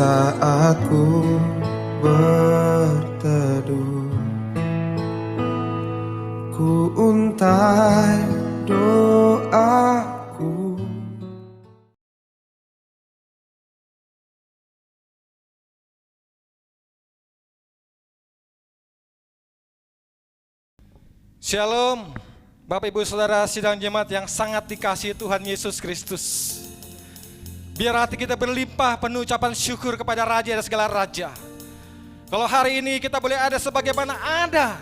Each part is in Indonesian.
saat ku berteduh, ku untai doaku. Shalom, Bapak Ibu Saudara sidang jemaat yang sangat dikasihi Tuhan Yesus Kristus. Biar hati kita berlimpah penuh ucapan syukur kepada Raja dan segala Raja. Kalau hari ini kita boleh ada sebagaimana ada,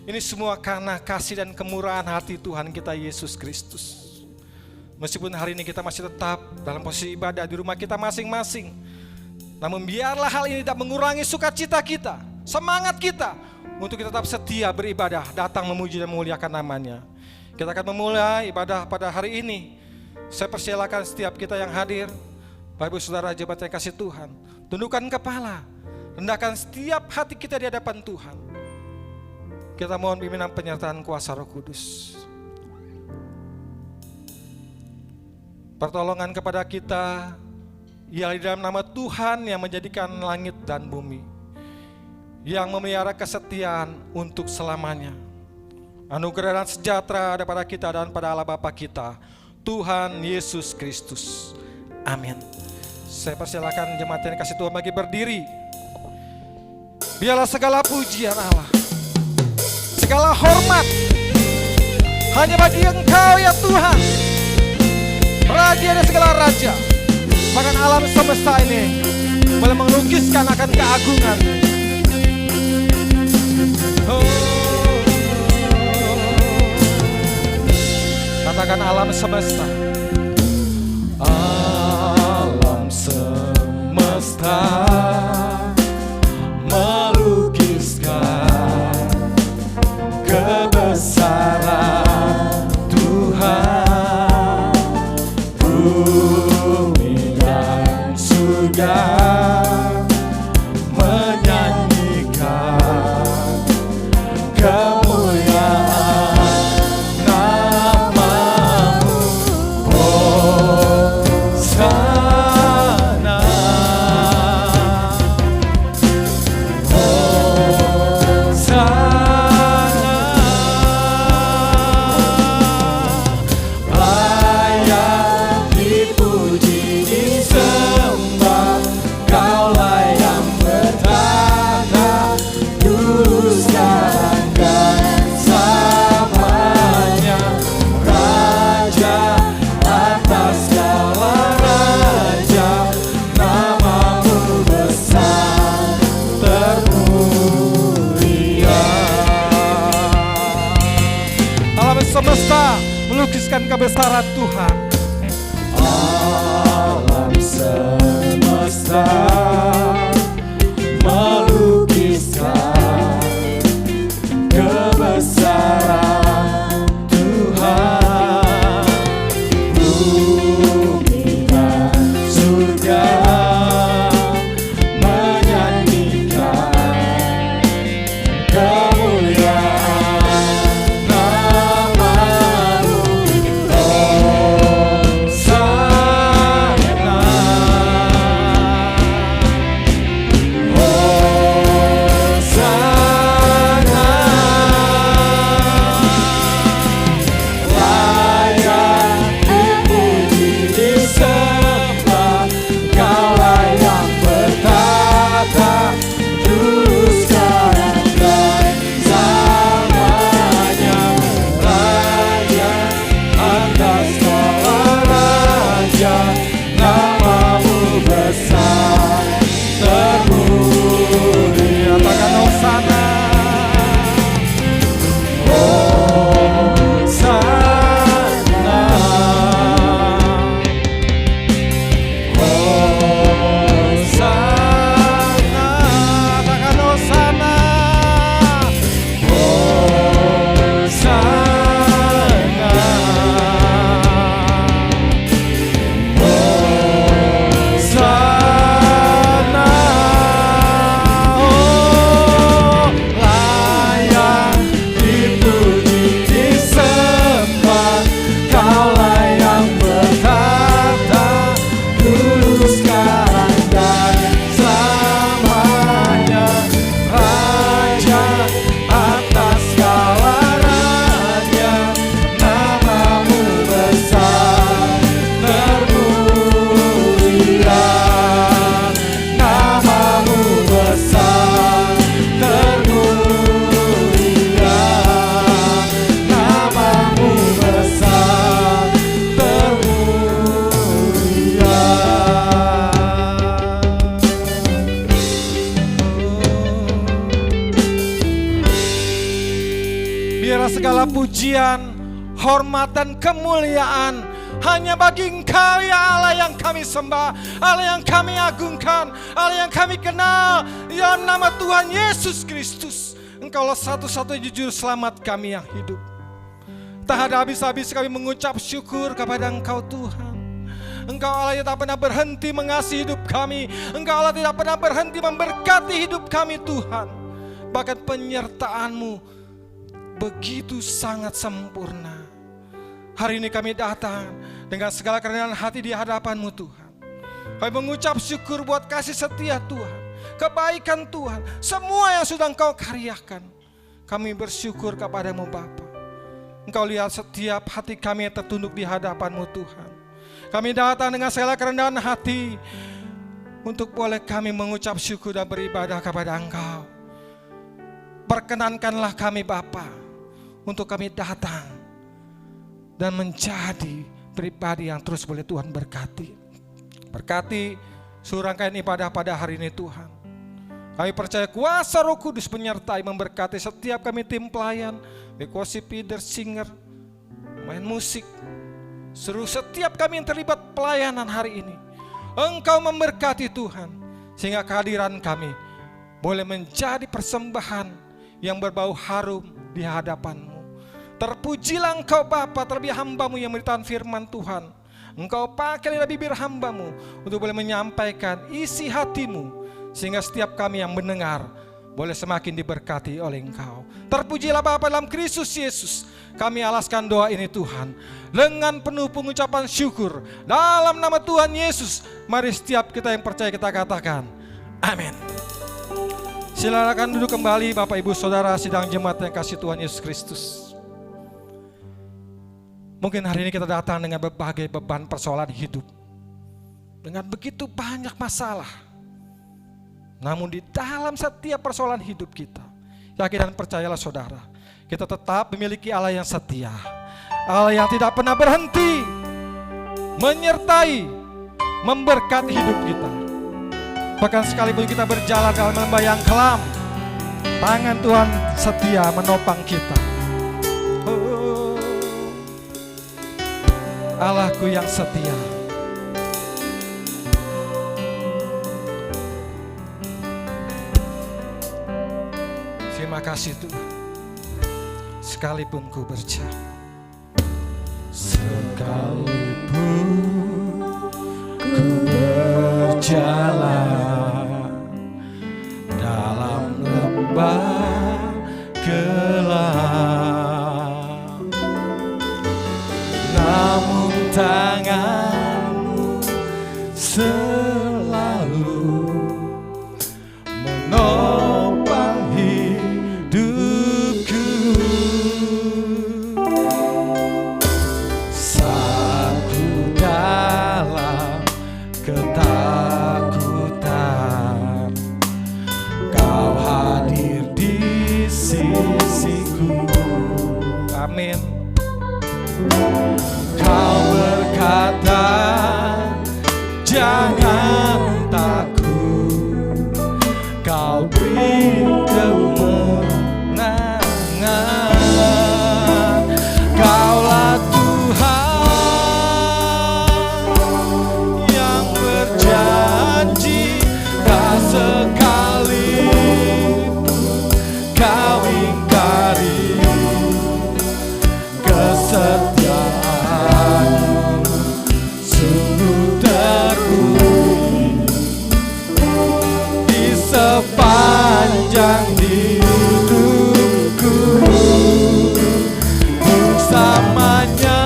ini semua karena kasih dan kemurahan hati Tuhan kita Yesus Kristus. Meskipun hari ini kita masih tetap dalam posisi ibadah di rumah kita masing-masing, namun biarlah hal ini tidak mengurangi sukacita kita, semangat kita untuk kita tetap setia beribadah, datang memuji dan memuliakan namanya. Kita akan memulai ibadah pada hari ini. Saya persilakan setiap kita yang hadir, Bapak Ibu Saudara jemaat yang kasih Tuhan, tundukkan kepala, rendahkan setiap hati kita di hadapan Tuhan. Kita mohon pimpinan penyertaan kuasa Roh Kudus. Pertolongan kepada kita ialah di dalam nama Tuhan yang menjadikan langit dan bumi, yang memelihara kesetiaan untuk selamanya. Anugerah dan sejahtera ada pada kita dan pada Allah Bapa kita, Tuhan Yesus Kristus. Amin. Saya persilakan jemaat yang kasih Tuhan bagi berdiri. Biarlah segala pujian Allah, segala hormat hanya bagi Engkau ya Tuhan, Raja dan segala Raja. Bahkan alam semesta ini boleh melukiskan akan keagungan. Katakan alam semesta. Alam semesta melukiskan kebesaran Tuhan. Bumi dan surga menyanyikan kemuliaan namamu, Hosana, Hosana. Layak dipuji disembah, Kaulah yang bertata dulu sekarang dan selamanya. Raja atas segala raja, namamu besar termulia. Alam semesta melukiskan kebesaran Tuhan. Alam semesta melukiskan kebesaran Tuhan. Bumi dan surga menyanyikan kemuliaan namamu, Hosana. Biarlah segala pujian, hormat dan kemuliaan hanya bagi Engkau ya Allah yang kami sembah, Allah yang kami agungkan, Allah yang kami kenal, dalam nama Tuhan Yesus Kristus. Engkaulah satu-satunya jujur selamat kami yang hidup. Tak ada habis-habis kami mengucap syukur kepada Engkau Tuhan. Engkau Allah yang tak pernah berhenti mengasihi hidup kami. Engkau Allah tidak pernah berhenti memberkati hidup kami Tuhan. Bahkan penyertaan-Mu begitu sangat sempurna. Hari ini kami datang dengan segala kerendahan hati di hadapan-Mu Tuhan. Kami mengucap syukur buat kasih setia Tuhan, kebaikan Tuhan, semua yang sudah Engkau karyakan. Kami bersyukur kepada-Mu Bapa. Engkau lihat setiap hati kami yang tertunduk di hadapan-Mu Tuhan. Kami datang dengan segala kerendahan hati untuk boleh kami mengucap syukur dan beribadah kepada Engkau. Perkenankanlah kami Bapa untuk kami datang dan menjadi pribadi yang terus boleh Tuhan berkati. Berkati seluruh rangkaian ibadah pada hari ini Tuhan. Kami percaya kuasa Roh Kudus menyertai memberkati setiap kami tim pelayan, worship leader, singer, main musik, seluruh setiap kami yang terlibat pelayanan hari ini. Engkau memberkati Tuhan, sehingga kehadiran kami boleh menjadi persembahan yang berbau harum di hadapan-Mu. Terpujilah Engkau Bapa, terlebih hamba-Mu yang memberitakan firman Tuhan. Engkau pakai lidah bibir hamba-Mu untuk boleh menyampaikan isi hati-Mu, sehingga setiap kami yang mendengar boleh semakin diberkati oleh Engkau. Terpujilah Bapa dalam Kristus Yesus. Kami alaskan doa ini Tuhan dengan penuh pengucapan syukur dalam nama Tuhan Yesus. Mari setiap kita yang percaya kita katakan amin. Silakan duduk kembali Bapak Ibu Saudara sidang jemaat yang kasih Tuhan Yesus Kristus. Mungkin hari ini kita datang dengan berbagai beban persoalan hidup, dengan begitu banyak masalah. Namun di dalam setiap persoalan hidup kita, yakin dan percayalah saudara, kita tetap memiliki Allah yang setia, Allah yang tidak pernah berhenti menyertai, memberkati hidup kita. Bahkan sekalipun kita berjalan dalam lembah yang kelam, tangan Tuhan setia menopang kita. Oh, Allahku yang setia. Terima kasih Tuhan. Sekalipun ku berjalan, sekalipun ku berjalan dalam lembah gelap, namun tangan-Mu selalu menopang hidupku. Saat ku dalam ketakutan, Kau hadir di sisiku. Amin. Kau berkata, jangan takut, Kau beri kemenangan. Kaulah Tuhan yang berjanji, tak sekalipun Kau ingkari kesetiaan-Mu. Sungguh terbukti di sepanjang hidupku, bersamanya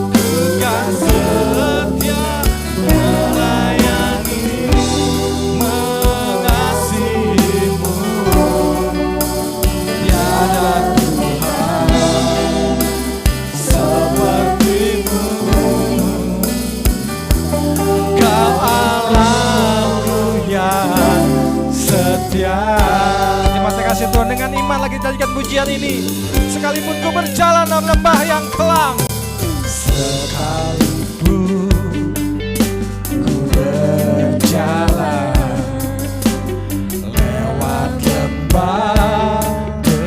ku kan setia melayani, mengasihi-Mu. Tiada Tuhan seperti-Mu. Kau Allahku yang setia. Terima kasih Tuhan, dengan iman lagi jadikan pujian ini. Sekalipun ku berjalan dalam lembah yang kelam, sekalipun ku berjalan lewat lembah gelap,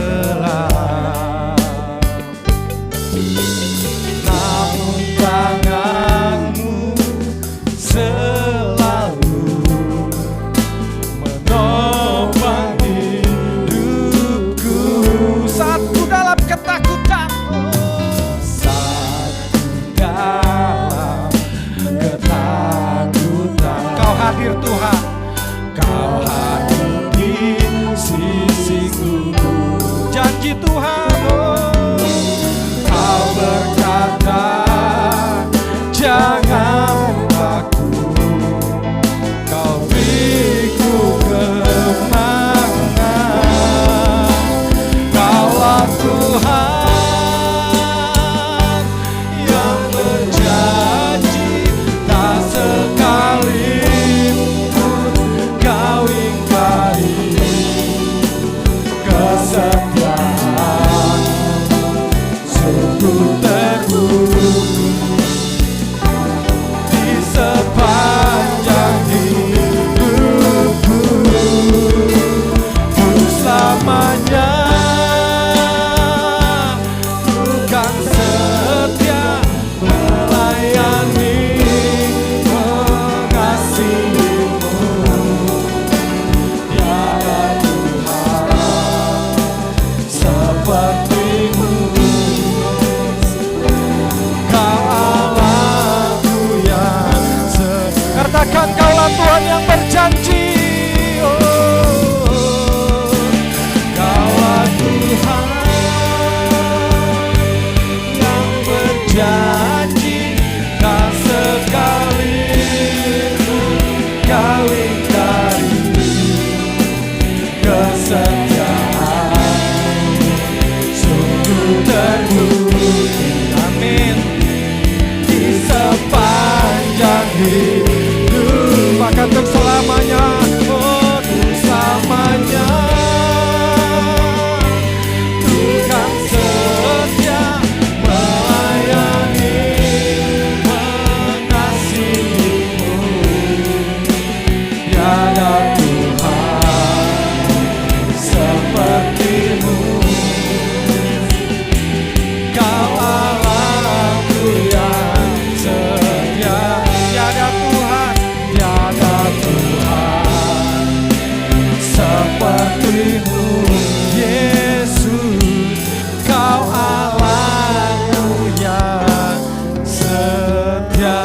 putrimu Yesus, Kau Allahku yang setia.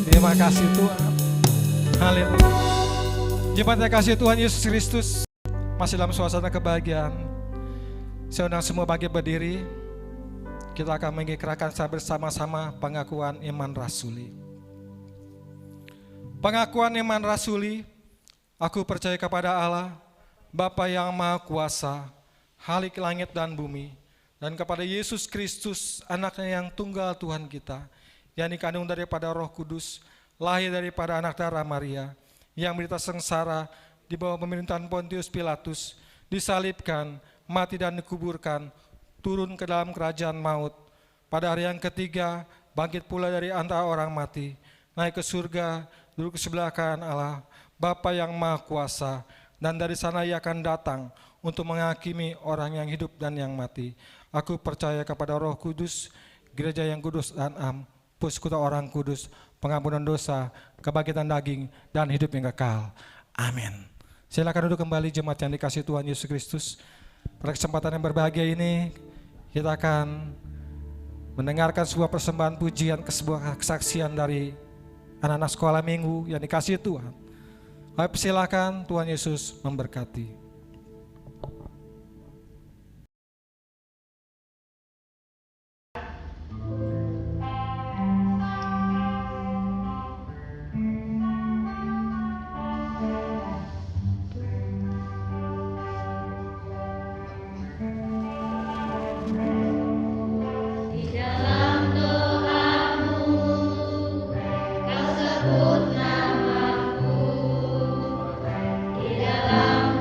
Terima kasih Tuhan. Haleluya. Jemaat yang kasih Tuhan Yesus Kristus, masih dalam suasana kebahagiaan. Saya undang semua bagi berdiri. Kita akan mengikrarkan bersama-sama pengakuan iman rasuli. Pengakuan iman rasuli. Aku percaya kepada Allah, Bapa yang Maha Kuasa, Khalik langit dan bumi, dan kepada Yesus Kristus, anaknya yang tunggal Tuhan kita, yang dikandung daripada Roh Kudus, lahir daripada anak darah Maria, yang menderita sengsara di bawah pemerintahan Pontius Pilatus, disalibkan, mati dan dikuburkan, turun ke dalam kerajaan maut. Pada hari yang ketiga, bangkit pula dari antara orang mati, naik ke surga, duduk ke sebelah kanan Allah, Bapa yang Maha Kuasa, dan dari sana Ia akan datang untuk menghakimi orang yang hidup dan yang mati. Aku percaya kepada Roh Kudus, gereja yang kudus dan am, persekutuan orang kudus, pengampunan dosa, kebangkitan daging, dan hidup yang kekal. Amin. Silakan duduk kembali jemaat yang dikasihi Tuhan Yesus Kristus. Pada kesempatan yang berbahagia ini, kita akan mendengarkan sebuah persembahan pujian, sebuah kesaksian dari anak-anak sekolah minggu yang dikasihi Tuhan. Baik, silakan, Tuhan Yesus memberkati. Di dalam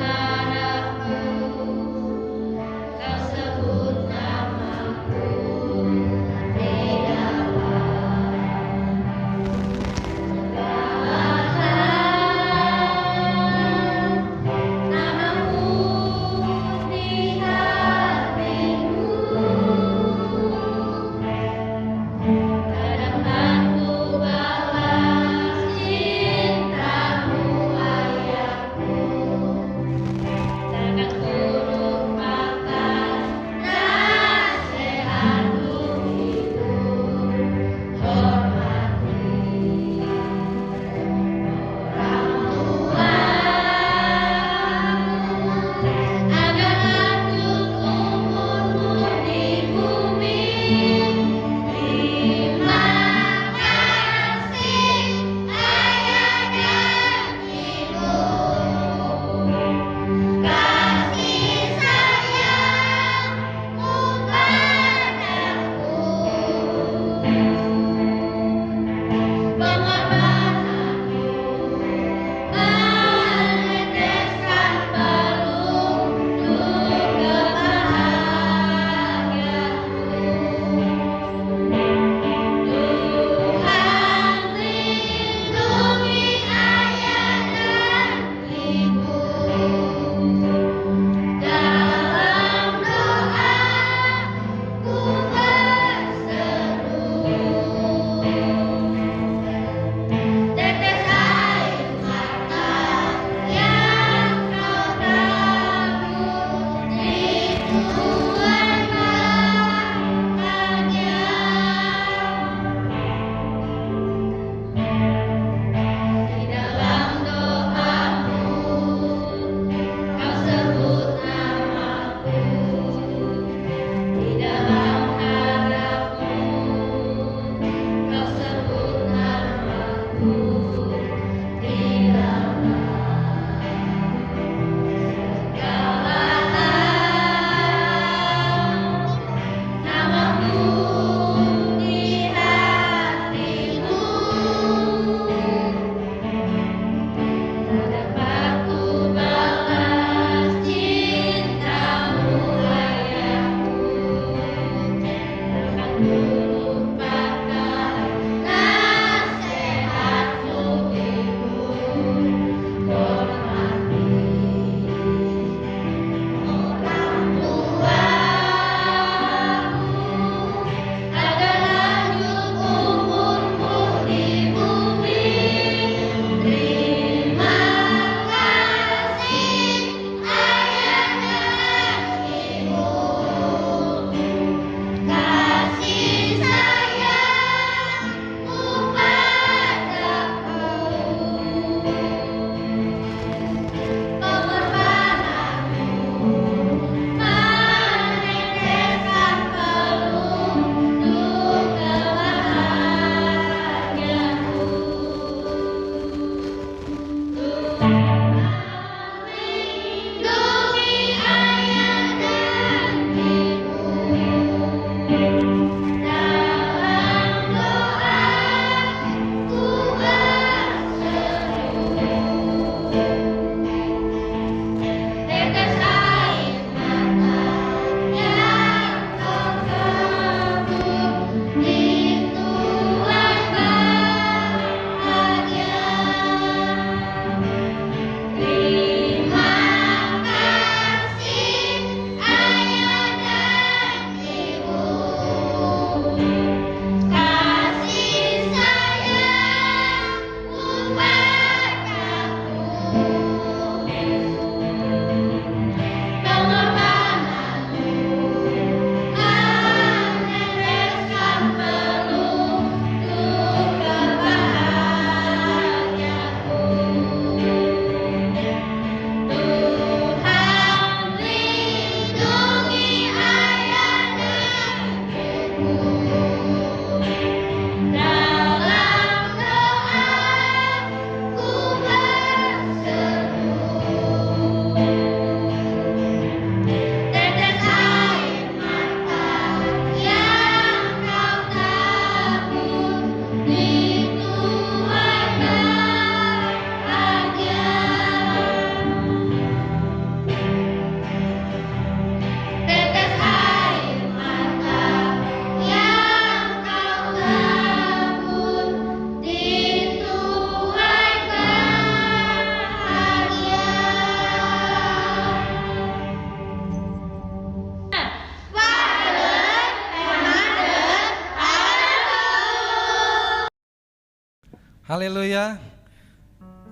Haleluya.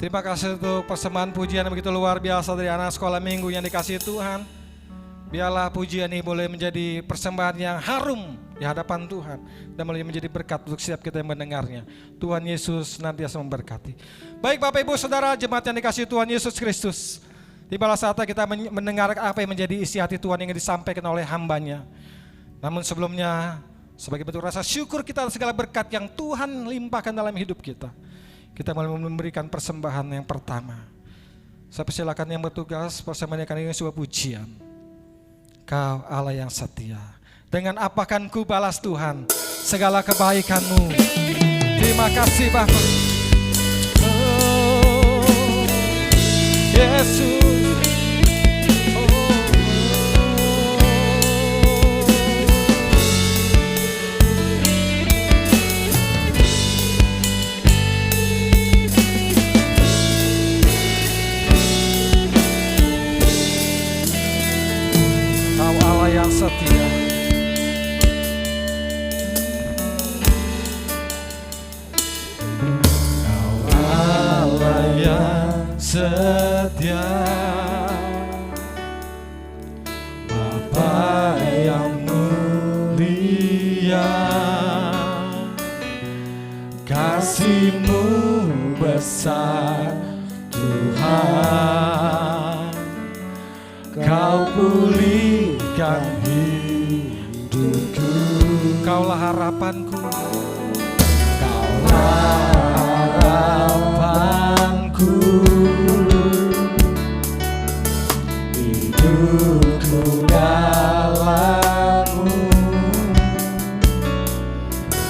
Terima kasih untuk persembahan pujian yang begitu luar biasa dari anak sekolah minggu yang dikasihi Tuhan. Biarlah pujian ini boleh menjadi persembahan yang harum di hadapan Tuhan dan boleh menjadi berkat untuk setiap kita yang mendengarnya. Tuhan Yesus senantiasa memberkati. Baik Bapak Ibu Saudara jemaat yang dikasihi Tuhan Yesus Kristus, tibalah saatnya kita mendengar apa yang menjadi isi hati Tuhan yang disampaikan oleh hambanya. Namun sebelumnya, sebagai bentuk rasa syukur kita atas segala berkat yang Tuhan limpahkan dalam hidup kita, kita mulai memberikan persembahan yang pertama. Saya persilakan yang bertugas persembahan ini sebuah pujian. Kau Allah yang setia, dengan apa kan ku balas Tuhan segala kebaikan-Mu. Terima kasih Bapa. Oh, Yesus. Yang setia, Kau Allah yang setia, Bapa yang mulia, kasih-Mu besar Tuhan, Kau pulihkan hidupku. Kaulah harapanku, Kaulah harapanku, hidupku dalam-Mu.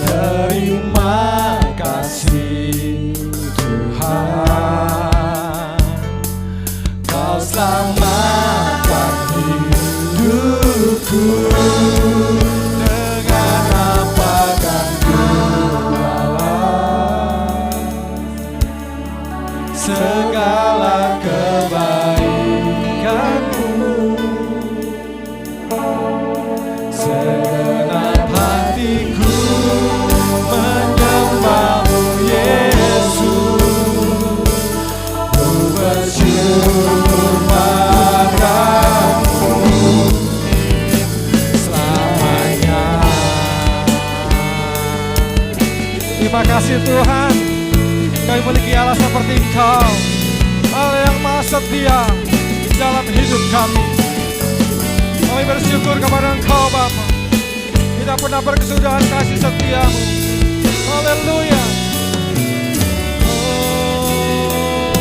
Terima kasih Tuhan, Kau selamatkan hidupku. Dengan apa kan ku balas segala kebaikan-Mu. Segenap hatiku menyembah-Mu Yesus, ku bersyukur padamu selamanya. Terima kasih Tuhan, kami memiliki Allah seperti Engkau, Allah yang maha setia dalam hidup kami. Kami bersyukur kepada Engkau Bapa, tidak pernah berkesudahan kasih setia-Mu. Haleluya. Oh,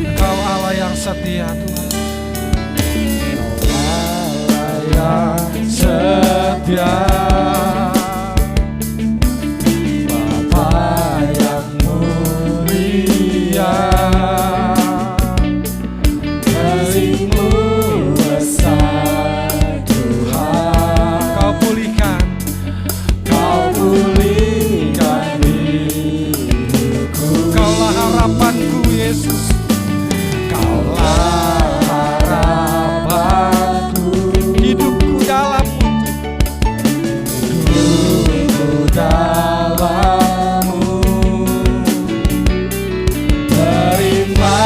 Engkau Allah yang setia Tuhan, Allah yang setia, harapanku Yesus, Kaulah harapanku, hidupku dalam-Mu, hidupku dalam-Mu. Terima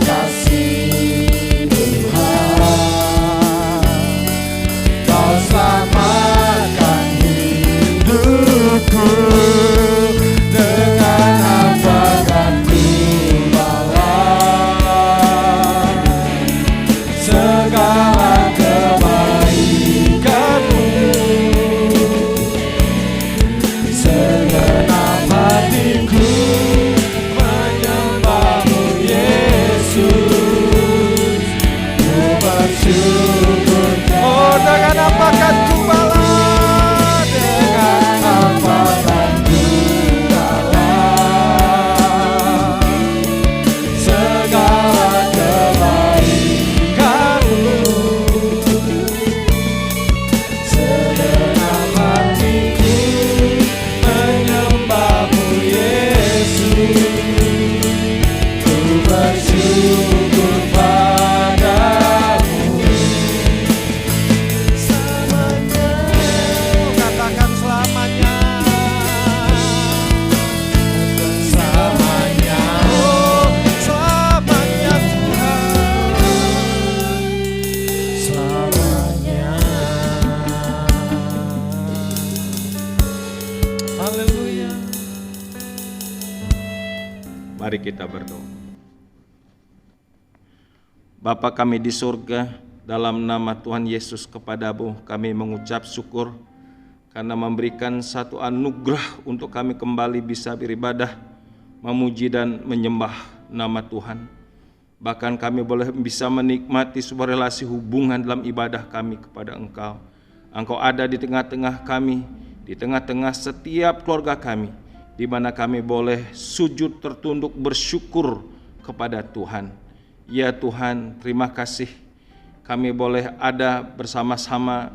kasih Tuhan, Kau selamatkan hidupku. Dengan apa kan ku balas Mari kita berdoa. Bapa kami di surga, dalam nama Tuhan Yesus kepadamu kami mengucap syukur karena memberikan satu anugerah untuk kami kembali bisa beribadah, memuji dan menyembah nama Tuhan. Bahkan kami boleh bisa menikmati sebuah relasi hubungan dalam ibadah kami kepada Engkau. Engkau ada di tengah-tengah kami, di tengah-tengah setiap keluarga kami, di mana kami boleh sujud tertunduk bersyukur kepada Tuhan. Ya Tuhan, terima kasih kami boleh ada bersama-sama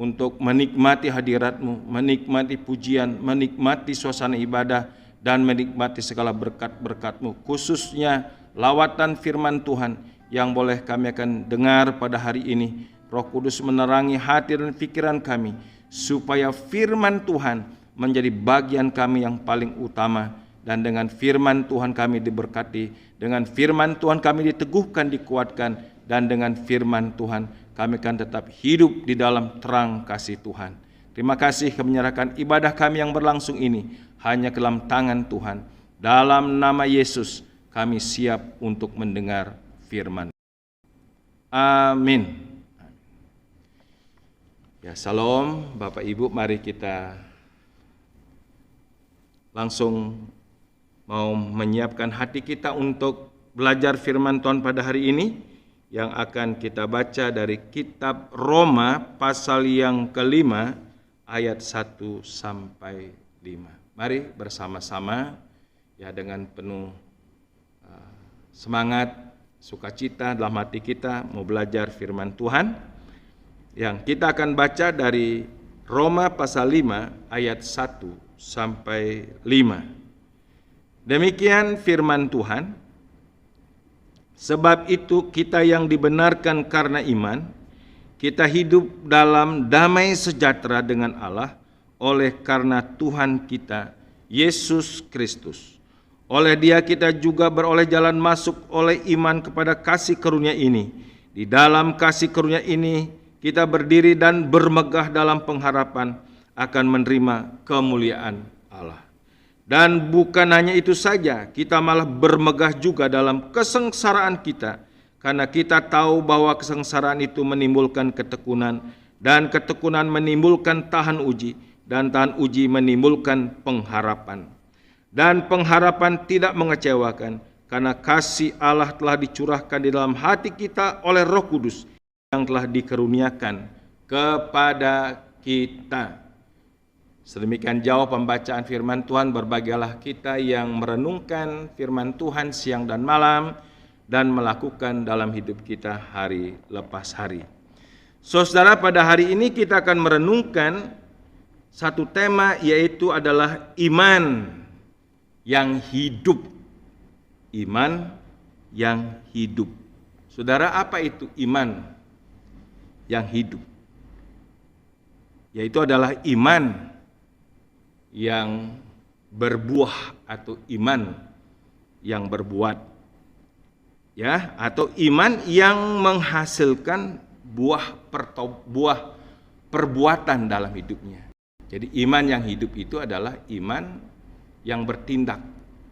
untuk menikmati hadirat-Mu, menikmati pujian, menikmati suasana ibadah, dan menikmati segala berkat-berkat-Mu, khususnya lawatan firman Tuhan yang boleh kami akan dengar pada hari ini. Roh Kudus menerangi hati dan pikiran kami, supaya firman Tuhan menjadi bagian kami yang paling utama, dan dengan firman Tuhan kami diberkati, dengan firman Tuhan kami diteguhkan, dikuatkan, dan dengan firman Tuhan kami akan tetap hidup di dalam terang kasih Tuhan. Terima kasih kami menyerahkan ibadah kami yang berlangsung ini hanya ke dalam tangan Tuhan. Dalam nama Yesus kami siap untuk mendengar firman. Amin. Ya, salam Bapak Ibu, mari kita langsung mau menyiapkan hati kita untuk belajar firman Tuhan pada hari ini, yang akan kita baca dari kitab Roma pasal yang kelima ayat 1 sampai 5. Mari bersama-sama ya dengan penuh semangat, sukacita dalam hati kita mau belajar firman Tuhan, yang kita akan baca dari Roma pasal 5 ayat 1 sampai 5. Demikian firman Tuhan, sebab itu kita yang dibenarkan karena iman, kita hidup dalam damai sejahtera dengan Allah oleh karena Tuhan kita, Yesus Kristus. Oleh Dia kita juga beroleh jalan masuk oleh iman kepada kasih karunia ini. Di dalam kasih karunia ini kita berdiri dan bermegah dalam pengharapan akan menerima kemuliaan Allah. Dan bukan hanya itu saja, kita malah bermegah juga dalam kesengsaraan kita, karena kita tahu bahwa kesengsaraan itu menimbulkan ketekunan, dan ketekunan menimbulkan tahan uji, dan tahan uji menimbulkan pengharapan. Dan pengharapan tidak mengecewakan, karena kasih Allah telah dicurahkan di dalam hati kita oleh Roh Kudus yang telah dikaruniakan kepada kita. Sedemikian jauh pembacaan firman Tuhan. Berbahagialah kita yang merenungkan firman Tuhan siang dan malam dan melakukan dalam hidup kita hari lepas hari. Saudara, pada hari ini kita akan merenungkan satu tema, yaitu adalah iman yang hidup. Iman yang hidup. Saudara, apa itu iman yang hidup? Yaitu adalah iman yang berbuah atau iman yang berbuat, ya, atau iman yang menghasilkan buah perbuatan dalam hidupnya. Jadi iman yang hidup itu adalah iman yang bertindak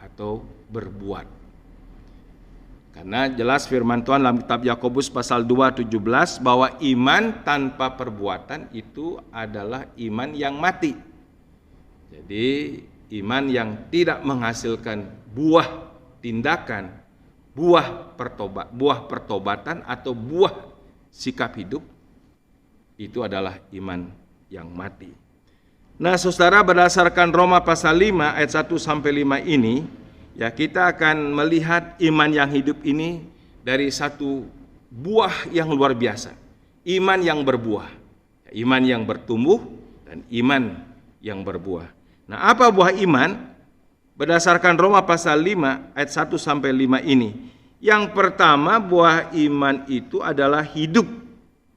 atau berbuat. Karena jelas firman Tuhan dalam kitab Yakobus pasal 2:17 bahwa iman tanpa perbuatan itu adalah iman yang mati. Jadi iman yang tidak menghasilkan buah tindakan, buah pertobatan atau buah sikap hidup, itu adalah iman yang mati. Nah, saudara, berdasarkan Roma pasal 5 ayat 1 sampai 5 ini, ya, kita akan melihat iman yang hidup ini dari satu buah yang luar biasa. Iman yang berbuah, iman yang bertumbuh, dan iman yang berbuah. Nah, apa buah iman? Berdasarkan Roma pasal 5 ayat 1 sampai 5 ini. Yang pertama, buah iman itu adalah hidup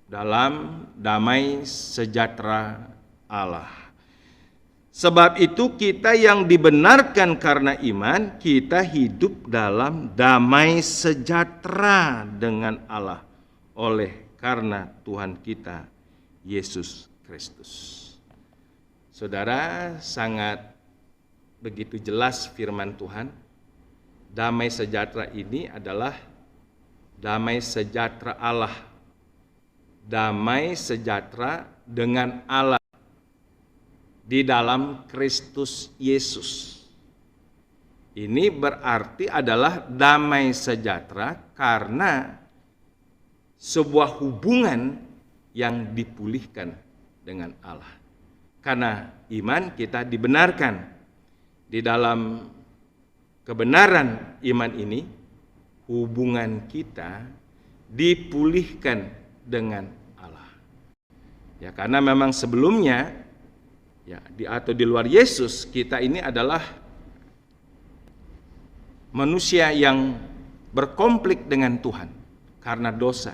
dalam damai sejahtera Allah. Sebab itu kita yang dibenarkan karena iman, kita hidup dalam damai sejahtera dengan Allah oleh karena Tuhan kita, Yesus Kristus. Saudara, sangat begitu jelas firman Tuhan damai sejahtera ini adalah damai sejahtera Allah. Damai sejahtera dengan Allah di dalam Kristus Yesus. Ini berarti adalah damai sejahtera karena sebuah hubungan yang dipulihkan dengan Allah. Karena iman kita dibenarkan. Di dalam kebenaran iman ini, hubungan kita dipulihkan dengan Allah. Ya, karena memang sebelumnya ya atau di luar Yesus, kita ini adalah manusia yang berkonflik dengan Tuhan karena dosa.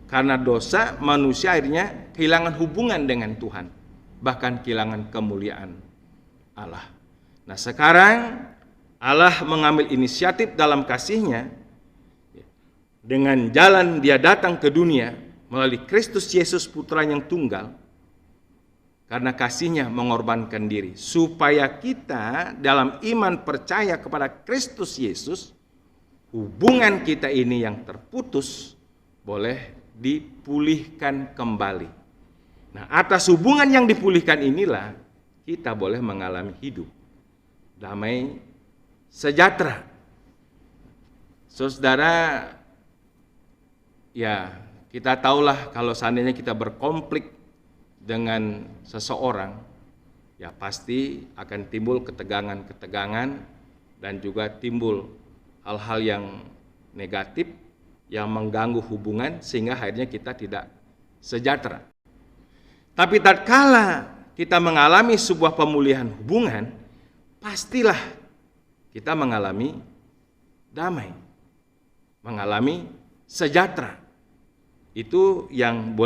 Karena dosa, manusia akhirnya kehilangan hubungan dengan Tuhan, bahkan kehilangan kemuliaan Allah. Nah, sekarang Allah mengambil inisiatif dalam kasih-Nya dengan jalan Dia datang ke dunia melalui Kristus Yesus Putra yang tunggal. Karena kasih-Nya mengorbankan diri supaya kita dalam iman percaya kepada Kristus Yesus, hubungan kita ini yang terputus boleh dipulihkan kembali. Nah, atas hubungan yang dipulihkan inilah kita boleh mengalami hidup damai sejahtera. Saudara, ya kita tahulah kalau seandainya kita berkonflik dengan seseorang, ya pasti akan timbul ketegangan-ketegangan dan juga timbul hal-hal yang negatif yang mengganggu hubungan sehingga akhirnya kita tidak sejahtera. Tapi tatkala kita mengalami sebuah pemulihan hubungan, pastilah kita mengalami damai, mengalami sejahtera. Itu yang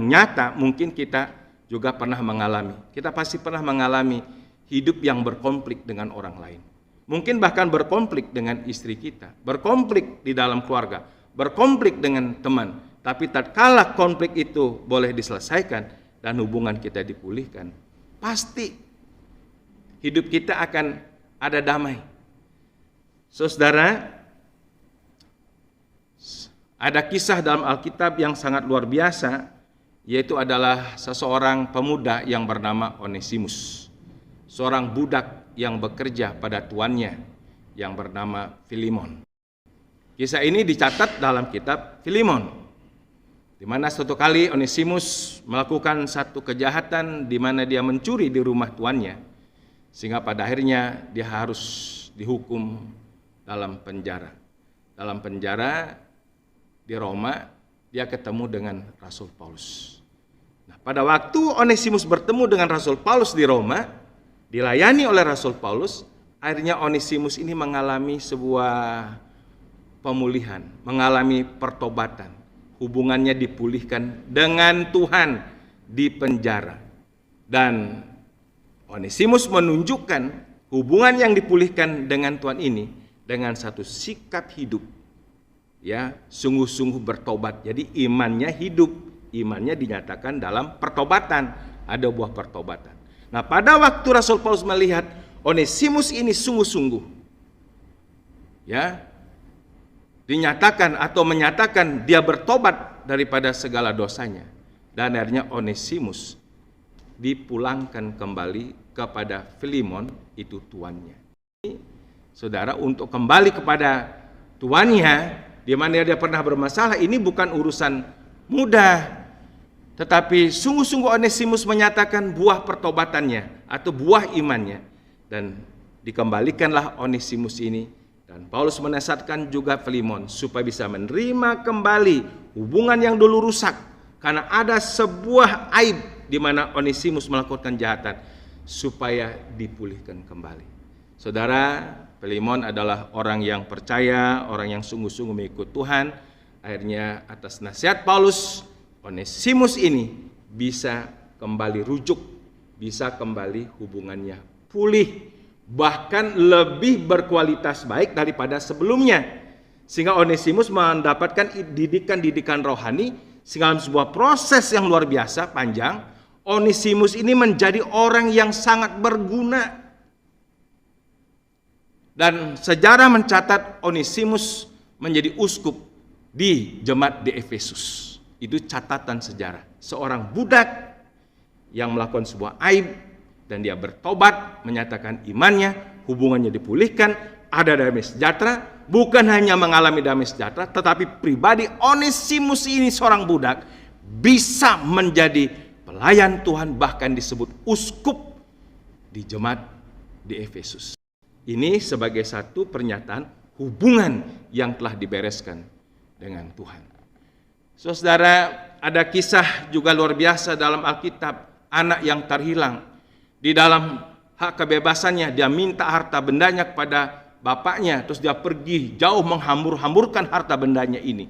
nyata mungkin kita juga pernah mengalami. Kita pasti pernah mengalami hidup yang berkonflik dengan orang lain. Mungkin bahkan berkonflik dengan istri kita, berkonflik di dalam keluarga, berkonflik dengan teman. Tapi tatkala konflik itu boleh diselesaikan dan hubungan kita dipulihkan, pasti hidup kita akan ada damai. Saudara, ada kisah dalam Alkitab yang sangat luar biasa, yaitu adalah seseorang pemuda yang bernama Onesimus, seorang budak yang bekerja pada tuannya yang bernama Filemon. Kisah ini dicatat dalam kitab Filemon, di mana suatu kali Onesimus melakukan satu kejahatan di mana dia mencuri di rumah tuannya, sehingga pada akhirnya dia harus dihukum dalam penjara. Dalam penjara di Roma, dia ketemu dengan Rasul Paulus. Nah, pada waktu Onesimus bertemu dengan Rasul Paulus di Roma, dilayani oleh Rasul Paulus, akhirnya Onesimus ini mengalami sebuah pemulihan, mengalami pertobatan. Hubungannya dipulihkan dengan Tuhan di penjara. Dan Onesimus menunjukkan hubungan yang dipulihkan dengan Tuhan ini dengan satu sikap hidup, ya, sungguh-sungguh bertobat. Jadi imannya hidup, imannya dinyatakan dalam pertobatan, ada buah pertobatan. Nah, pada waktu Rasul Paulus melihat Onesimus ini sungguh-sungguh, ya, dinyatakan atau menyatakan dia bertobat daripada segala dosanya, dan akhirnya Onesimus dipulangkan kembali kepada Filemon, itu tuannya. Saudara, untuk kembali kepada tuannya, di mana dia pernah bermasalah, ini bukan urusan mudah. Tetapi sungguh-sungguh Onesimus menyatakan buah pertobatannya atau buah imannya. Dan dikembalikanlah Onesimus ini. Dan Paulus menasihatkan juga Filemon supaya bisa menerima kembali hubungan yang dulu rusak. Karena ada sebuah aib di mana Onesimus melakukan kejahatan, supaya dipulihkan kembali. Saudara, Filemon adalah orang yang percaya, orang yang sungguh-sungguh mengikut Tuhan. Akhirnya atas nasihat Paulus, Onesimus ini bisa kembali rujuk, bisa kembali hubungannya pulih, bahkan lebih berkualitas baik daripada sebelumnya. Sehingga Onesimus mendapatkan didikan-didikan rohani, sehingga dalam sebuah proses yang luar biasa panjang, Onesimus ini menjadi orang yang sangat berguna. Dan sejarah mencatat Onesimus menjadi uskup di jemaat di Efesus. Itu catatan sejarah. Seorang budak yang melakukan sebuah aib dan dia bertobat, menyatakan imannya, hubungannya dipulihkan, ada damai sejahtera, bukan hanya mengalami damai sejahtera, tetapi pribadi Onesimus ini seorang budak bisa menjadi pelayan Tuhan, bahkan disebut uskup di jemaat di Efesus. Ini sebagai satu pernyataan hubungan yang telah dibereskan dengan Tuhan. Saudara, ada kisah juga luar biasa dalam Alkitab, anak yang terhilang. Di dalam hak kebebasannya, dia minta harta bendanya kepada bapaknya, terus dia pergi jauh menghambur-hamburkan harta bendanya ini.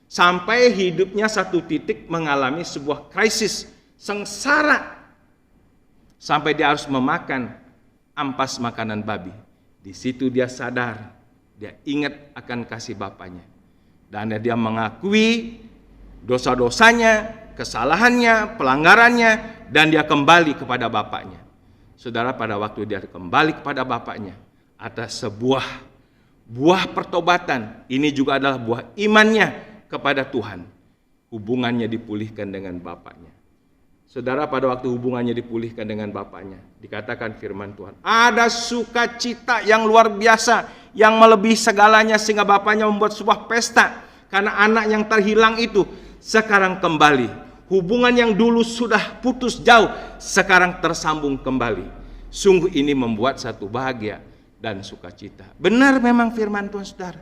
Sampai hidupnya satu titik mengalami sebuah krisis, sengsara. Sampai dia harus memakan ampas makanan babi. Di situ dia sadar, dia ingat akan kasih bapaknya. Dan dia mengakui dosa-dosanya, kesalahannya, pelanggarannya, dan dia kembali kepada bapaknya. Saudara, pada waktu dia kembali kepada bapaknya, ada sebuah buah pertobatan. Ini juga adalah buah imannya kepada Tuhan. Hubungannya dipulihkan dengan bapaknya. Saudara, pada waktu hubungannya dipulihkan dengan bapaknya, dikatakan firman Tuhan, ada sukacita yang luar biasa, yang melebihi segalanya, sehingga bapaknya membuat sebuah pesta. Karena anak yang terhilang itu sekarang kembali. Hubungan yang dulu sudah putus jauh, sekarang tersambung kembali. Sungguh ini membuat satu bahagia dan sukacita. Benar memang firman Tuhan, saudara.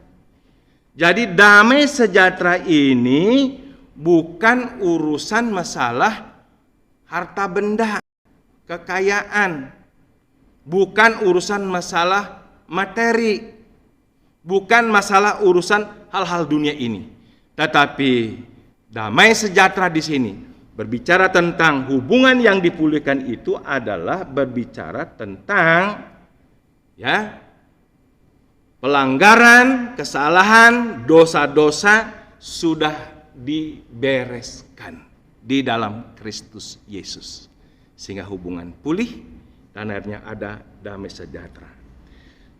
Jadi damai sejahtera ini bukan urusan masalah harta benda, kekayaan, bukan urusan masalah materi, bukan masalah urusan hal-hal dunia ini. Tetapi damai sejahtera di sini berbicara tentang hubungan yang dipulihkan, itu adalah berbicara tentang pelanggaran, kesalahan, dosa-dosa sudah dibereskan di dalam Kristus Yesus, sehingga hubungan pulih dan akhirnya ada damai sejahtera.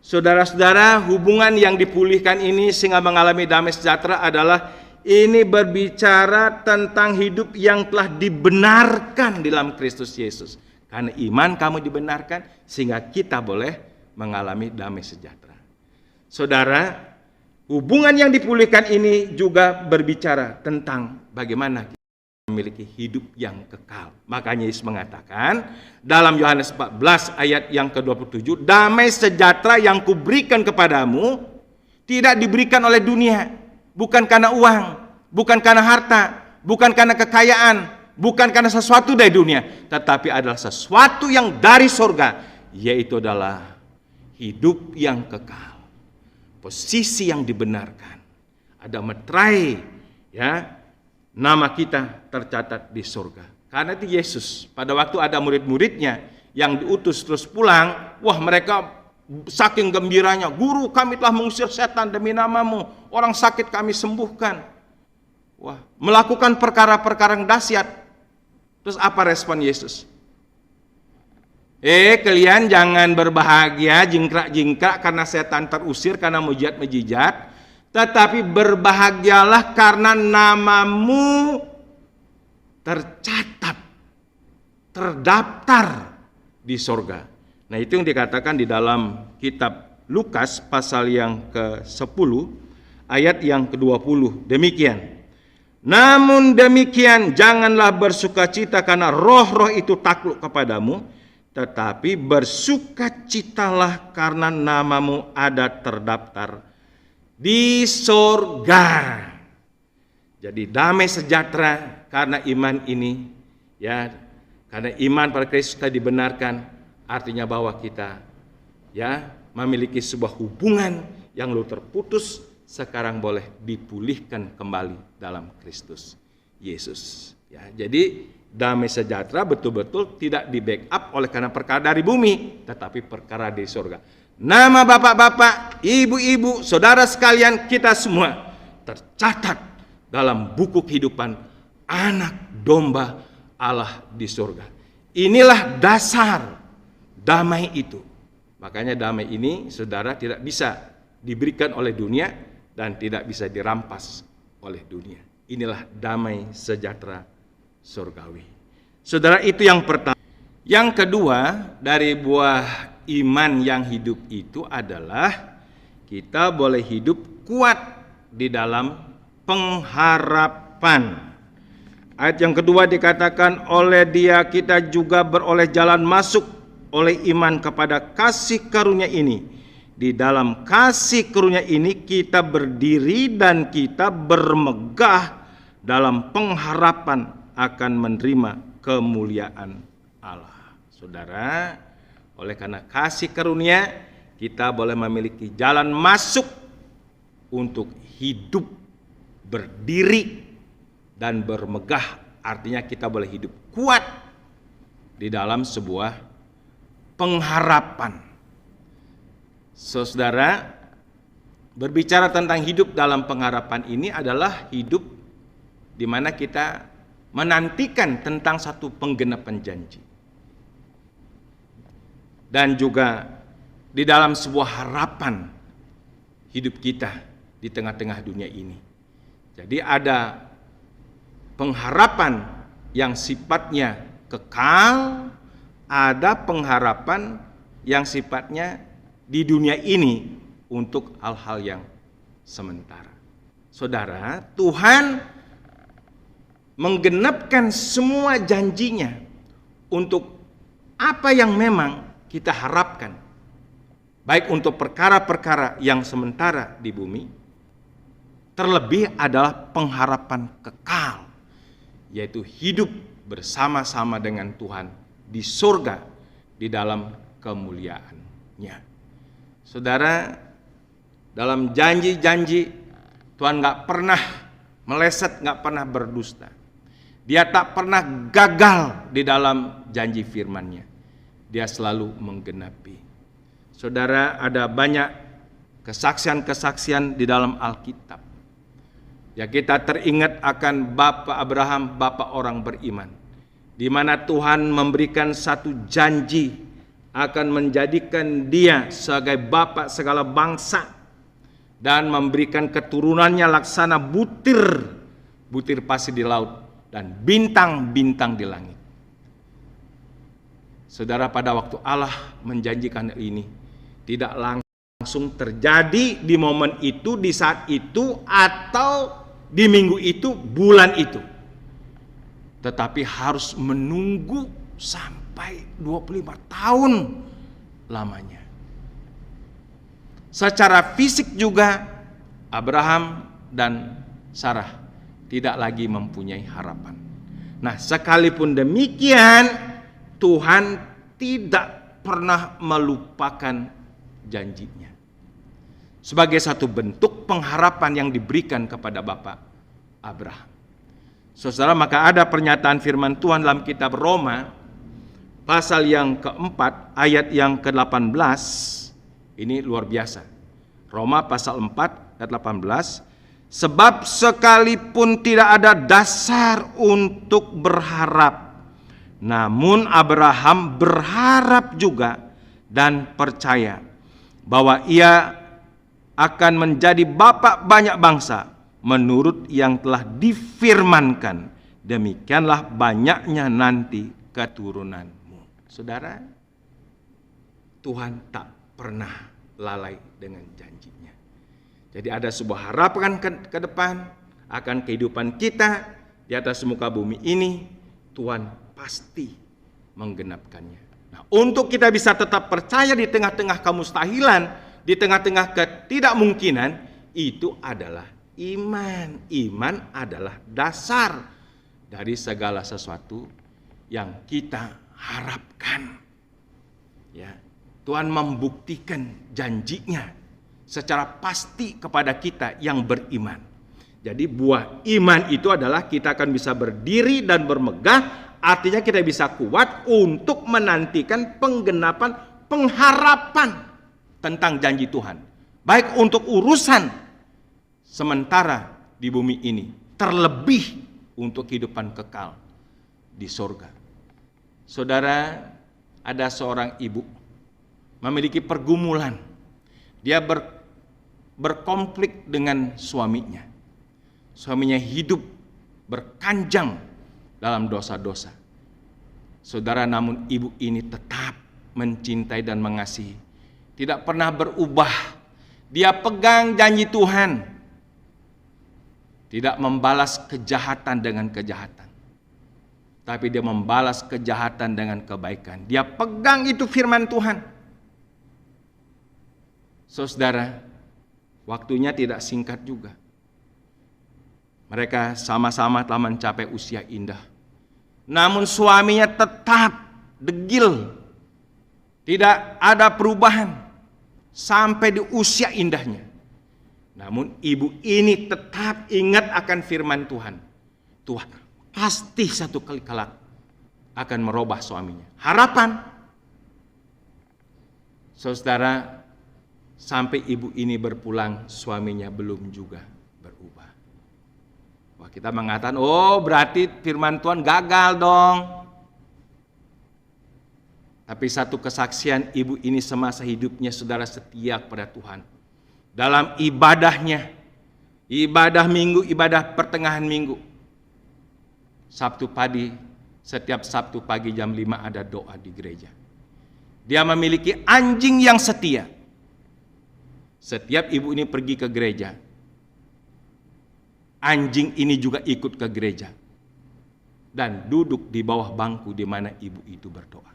Saudara-saudara, hubungan yang dipulihkan ini sehingga mengalami damai sejahtera adalah ini berbicara tentang hidup yang telah dibenarkan di dalam Kristus Yesus. Karena iman kamu dibenarkan sehingga kita boleh mengalami damai sejahtera. Saudara, hubungan yang dipulihkan ini juga berbicara tentang bagaimana kita memiliki hidup yang kekal. Makanya Yesus mengatakan dalam Yohanes 14 ayat yang ke-27, damai sejahtera yang kuberikan kepadamu tidak diberikan oleh dunia, bukan karena uang, bukan karena harta, bukan karena kekayaan, bukan karena sesuatu dari dunia, tetapi adalah sesuatu yang dari sorga, yaitu adalah hidup yang kekal, posisi yang dibenarkan, ada meterai, nama kita tercatat di surga. Karena itu Yesus, pada waktu ada murid-muridnya yang diutus terus pulang, wah mereka saking gembiranya, guru kami telah mengusir setan demi namamu, orang sakit kami sembuhkan. Wah, melakukan perkara-perkara yang dahsyat. Terus apa respon Yesus? Kalian jangan berbahagia, jingkrak-jingkrak karena setan terusir, karena mujizat-mujizat. Tetapi berbahagialah karena namamu tercatat, terdaftar di sorga. Nah, itu yang dikatakan di dalam kitab Lukas pasal yang ke-10 ayat yang ke-20. Demikian. Namun demikian janganlah bersukacita karena roh-roh itu takluk kepadamu, tetapi bersukacitalah karena namamu ada terdaftar di sorga. Jadi damai sejahtera karena iman ini, karena iman pada Kristus kita dibenarkan, artinya bahwa kita memiliki sebuah hubungan yang lalu terputus, sekarang boleh dipulihkan kembali dalam Kristus Yesus. Jadi damai sejahtera betul-betul tidak di backup oleh karena perkara dari bumi, tetapi perkara di sorga. Nama bapak-bapak, ibu-ibu, saudara sekalian, kita semua tercatat dalam buku kehidupan anak domba Allah di surga. Inilah dasar damai itu. Makanya damai ini, saudara, tidak bisa diberikan oleh dunia dan tidak bisa dirampas oleh dunia. Inilah damai sejahtera surgawi. Saudara, itu yang pertama. Yang kedua, dari buah iman yang hidup itu adalah kita boleh hidup kuat di dalam pengharapan. Ayat yang kedua dikatakan, oleh Dia kita juga beroleh jalan masuk oleh iman kepada kasih karunia ini. Di dalam kasih karunia ini kita berdiri dan kita bermegah dalam pengharapan akan menerima kemuliaan Allah. Saudara, oleh karena kasih karunia kita boleh memiliki jalan masuk untuk hidup, berdiri dan bermegah. Artinya kita boleh hidup kuat di dalam sebuah pengharapan. Saudara, berbicara tentang hidup dalam pengharapan ini adalah hidup di mana kita menantikan tentang satu penggenapan janji. Dan juga di dalam sebuah harapan hidup kita di tengah-tengah dunia ini. Jadi ada pengharapan yang sifatnya kekal, ada pengharapan yang sifatnya di dunia ini untuk hal-hal yang sementara. Saudara, Tuhan menggenapkan semua janjinya untuk apa yang memang kita harapkan, baik untuk perkara-perkara yang sementara di bumi, terlebih adalah pengharapan kekal, yaitu hidup bersama-sama dengan Tuhan di surga, di dalam kemuliaan-Nya. Saudara, dalam janji-janji Tuhan gak pernah meleset, gak pernah berdusta. Dia tak pernah gagal di dalam janji firman-Nya. Dia selalu menggenapi. Saudara, ada banyak kesaksian-kesaksian di dalam Alkitab. Ya, kita teringat akan Bapak Abraham, bapak orang beriman, di mana Tuhan memberikan satu janji akan menjadikan dia sebagai bapak segala bangsa dan memberikan keturunannya laksana butir pasir di laut dan bintang-bintang di langit. Saudara, pada waktu Allah menjanjikan ini tidak langsung terjadi di momen itu, di saat itu, atau di minggu itu, bulan itu. Tetapi harus menunggu sampai 25 tahun lamanya. Secara fisik juga Abraham dan Sarah tidak lagi mempunyai harapan. Nah, sekalipun demikian Tuhan tidak pernah melupakan janjinya. Sebagai satu bentuk pengharapan yang diberikan kepada Bapak Abraham. Saudara, maka ada pernyataan firman Tuhan dalam kitab Roma pasal yang keempat ayat yang ke-18. Ini luar biasa. Roma pasal 4 ayat 18. Sebab sekalipun tidak ada dasar untuk berharap, namun Abraham berharap juga dan percaya bahwa ia akan menjadi bapak banyak bangsa menurut yang telah difirmankan. Demikianlah banyaknya nanti keturunanmu. Saudara, Tuhan tak pernah lalai dengan janjinya. Jadi ada sebuah harapan ke depan akan kehidupan kita di atas muka bumi ini. Tuhan pasti menggenapkannya. Nah, untuk kita bisa tetap percaya di tengah-tengah kemustahilan, di tengah-tengah ketidakmungkinan, itu adalah iman. Iman adalah dasar dari segala sesuatu yang kita harapkan. Ya, Tuhan membuktikan janjinya secara pasti kepada kita yang beriman. Jadi buah iman itu adalah kita akan bisa berdiri dan bermegah. Artinya kita bisa kuat untuk menantikan penggenapan pengharapan tentang janji Tuhan. Baik untuk urusan sementara di bumi ini, terlebih untuk kehidupan kekal di surga. Saudara, ada seorang ibu memiliki pergumulan. Dia berkonflik dengan suaminya. Suaminya hidup berkanjang dalam dosa-dosa. Saudara, namun ibu ini tetap mencintai dan mengasihi. Tidak pernah berubah. Dia pegang janji Tuhan. Tidak membalas kejahatan dengan kejahatan. Tapi dia membalas kejahatan dengan kebaikan. Dia pegang itu firman Tuhan. Saudara, waktunya tidak singkat juga. Mereka sama-sama telah mencapai usia indah. Namun suaminya tetap degil. Tidak ada perubahan sampai di usia indahnya. Namun ibu ini tetap ingat akan firman Tuhan. Tuhan pasti satu kali kelak akan merubah suaminya. Harapan. Saudara, sampai ibu ini berpulang, suaminya belum juga berubah. Wah, kita mengatakan, oh berarti firman Tuhan gagal dong. Tapi satu kesaksian, ibu ini semasa hidupnya saudara setia kepada Tuhan. Dalam ibadahnya, ibadah minggu, ibadah pertengahan minggu. Setiap Sabtu pagi jam 5 ada doa di gereja. Dia memiliki anjing yang setia. Setiap ibu ini pergi ke gereja, anjing ini juga ikut ke gereja. Dan duduk di bawah bangku di mana ibu itu berdoa.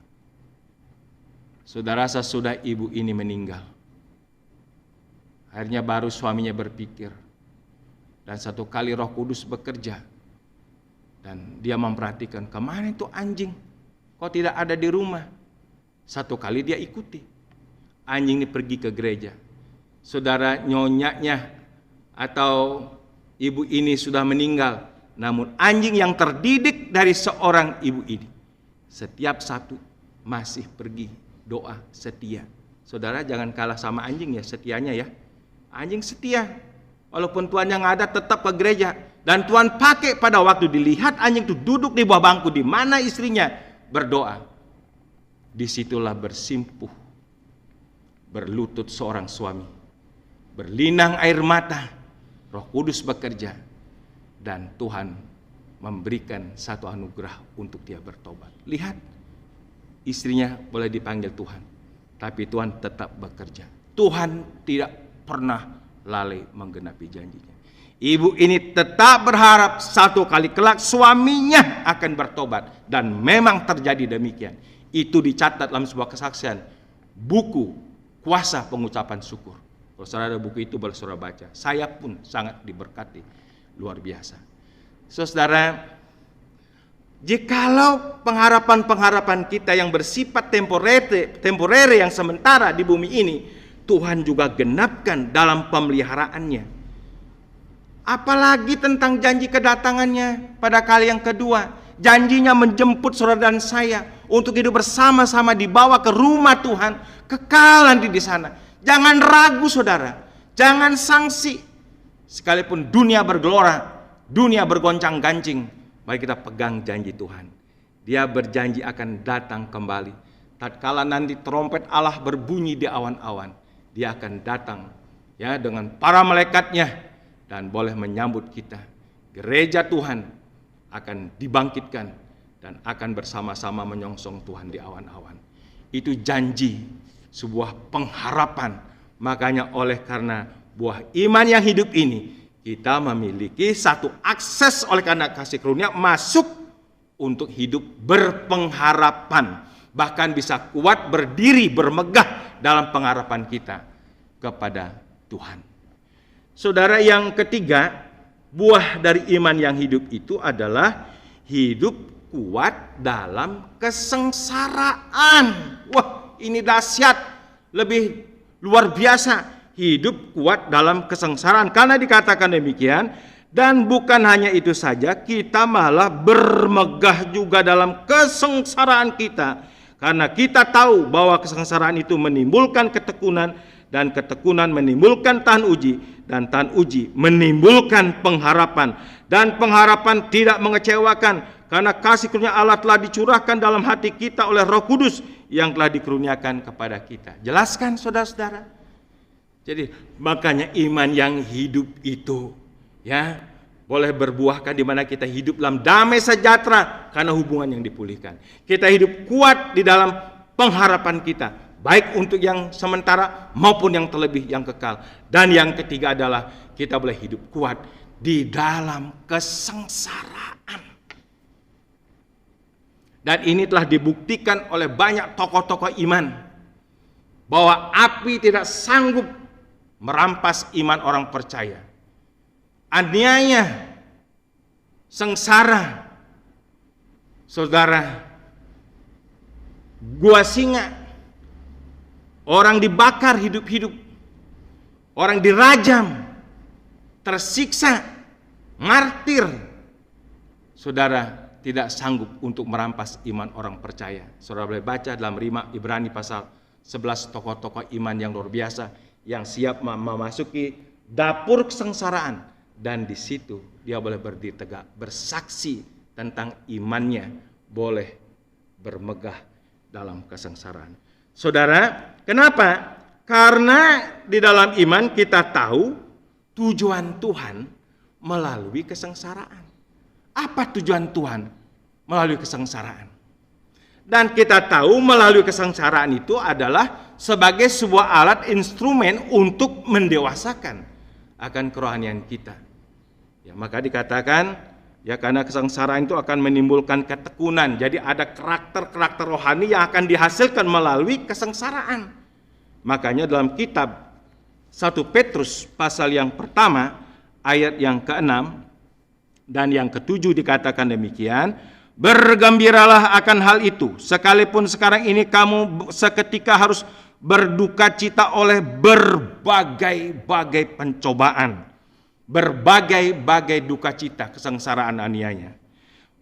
Saudara, sesudah ibu ini meninggal, akhirnya baru suaminya berpikir. Dan satu kali Roh Kudus bekerja. Dan dia memperhatikan, kemana itu anjing? Kok tidak ada di rumah? Satu kali dia ikuti. Anjing ini pergi ke gereja. Saudara, nyonyanya atau ibu ini sudah meninggal. Namun anjing yang terdidik dari seorang ibu ini, setiap Sabtu masih pergi doa setia. Saudara, jangan kalah sama anjing ya, setianya ya. Anjing setia. Walaupun Tuhan yang ada tetap ke gereja. Dan Tuhan pakai pada waktu dilihat anjing itu duduk di bawah bangku di mana istrinya berdoa. Disitulah bersimpuh, berlutut seorang suami, berlinang air mata, Roh Kudus bekerja, dan Tuhan memberikan satu anugerah untuk dia bertobat. Lihat, istrinya boleh dipanggil Tuhan, tapi Tuhan tetap bekerja. Tuhan tidak pernah lalai menggenapi janjinya. Ibu ini tetap berharap satu kali kelak suaminya akan bertobat. Dan memang terjadi demikian. Itu dicatat dalam sebuah kesaksian. Buku Kuasa Pengucapan Syukur. Kalau saudara ada buku itu boleh saudara baca. Saya pun sangat diberkati. Luar biasa. Saudara, jikalau pengharapan-pengharapan kita yang bersifat temporer yang sementara di bumi ini, Tuhan juga genapkan dalam pemeliharaannya. Apalagi tentang janji kedatangannya pada kali yang kedua. Janjinya menjemput saudara dan saya untuk hidup bersama-sama dibawa ke rumah Tuhan. Kekal nanti di sana. Jangan ragu saudara. Jangan sangsi. Sekalipun dunia bergelora, dunia bergoncang-gancing, mari kita pegang janji Tuhan. Dia berjanji akan datang kembali. Tatkala nanti trompet Allah berbunyi di awan-awan, dia akan datang ya dengan para malaikatnya. Dan boleh menyambut kita. Gereja Tuhan akan dibangkitkan dan akan bersama-sama menyongsong Tuhan di awan-awan. Itu janji, sebuah pengharapan. Makanya oleh karena buah iman yang hidup ini, kita memiliki satu akses oleh karena kasih karunia masuk untuk hidup berpengharapan. Bahkan bisa kuat berdiri, bermegah dalam pengharapan kita kepada Tuhan. Saudara, yang ketiga, buah dari iman yang hidup itu adalah hidup kuat dalam kesengsaraan. Wah, ini dahsyat, lebih luar biasa. Hidup kuat dalam kesengsaraan. Karena dikatakan demikian, dan bukan hanya itu saja, kita malah bermegah juga dalam kesengsaraan kita. Karena kita tahu bahwa kesengsaraan itu menimbulkan ketekunan, dan ketekunan menimbulkan tahan uji, dan tahan uji menimbulkan pengharapan, dan pengharapan tidak mengecewakan karena kasih karunia Allah telah dicurahkan dalam hati kita oleh Roh Kudus yang telah dikurniakan kepada kita. Jelaskan saudara-saudara? Jadi makanya iman yang hidup itu ya boleh berbuahkan di mana kita hidup dalam damai sejahtera karena hubungan yang dipulihkan. Kita hidup kuat di dalam pengharapan kita, baik untuk yang sementara maupun yang terlebih, yang kekal. Dan yang ketiga adalah kita boleh hidup kuat di dalam kesengsaraan. Dan ini telah dibuktikan oleh banyak tokoh-tokoh iman bahwa api tidak sanggup merampas iman orang percaya. Aniaya, sengsara, saudara, gua singa, orang dibakar hidup-hidup, orang dirajam, tersiksa, martir, saudara tidak sanggup untuk merampas iman orang percaya. Saudara boleh baca dalam Ibrani pasal 11 tokoh-tokoh iman yang luar biasa yang siap memasuki dapur kesengsaraan, dan di situ dia boleh berdiri tegak bersaksi tentang imannya boleh bermegah dalam kesengsaraan. Saudara, kenapa? Karena di dalam iman kita tahu tujuan Tuhan melalui kesengsaraan. Apa tujuan Tuhan melalui kesengsaraan? Dan kita tahu melalui kesengsaraan itu adalah sebagai sebuah alat instrumen untuk mendewasakan akan kerohanian kita. Ya, maka dikatakan ya karena kesengsaraan itu akan menimbulkan ketekunan. Jadi ada karakter-karakter rohani yang akan dihasilkan melalui kesengsaraan. Makanya dalam kitab 1 Petrus pasal yang pertama ayat yang ke-6 dan yang ke-7 dikatakan demikian, bergembiralah akan hal itu, sekalipun sekarang ini kamu seketika harus berduka cita oleh berbagai-bagai pencobaan, berbagai-bagai duka cita, kesengsaraan aniaya.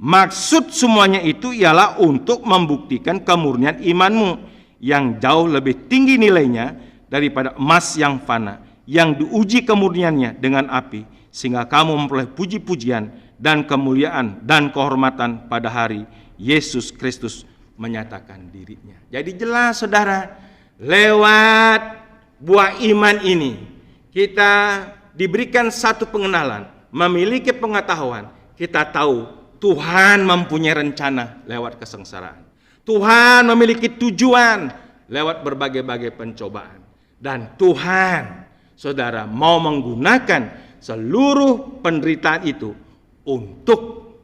Maksud semuanya itu ialah untuk membuktikan kemurnian imanmu yang jauh lebih tinggi nilainya daripada emas yang fana, yang diuji kemurniannya dengan api, sehingga kamu memperoleh puji-pujian dan kemuliaan dan kehormatan pada hari Yesus Kristus menyatakan dirinya. Jadi jelas saudara, lewat buah iman ini kita diberikan satu pengenalan, memiliki pengetahuan, kita tahu Tuhan mempunyai rencana lewat kesengsaraan. Tuhan memiliki tujuan lewat berbagai-bagai pencobaan. Dan Tuhan, saudara, mau menggunakan seluruh penderitaan itu untuk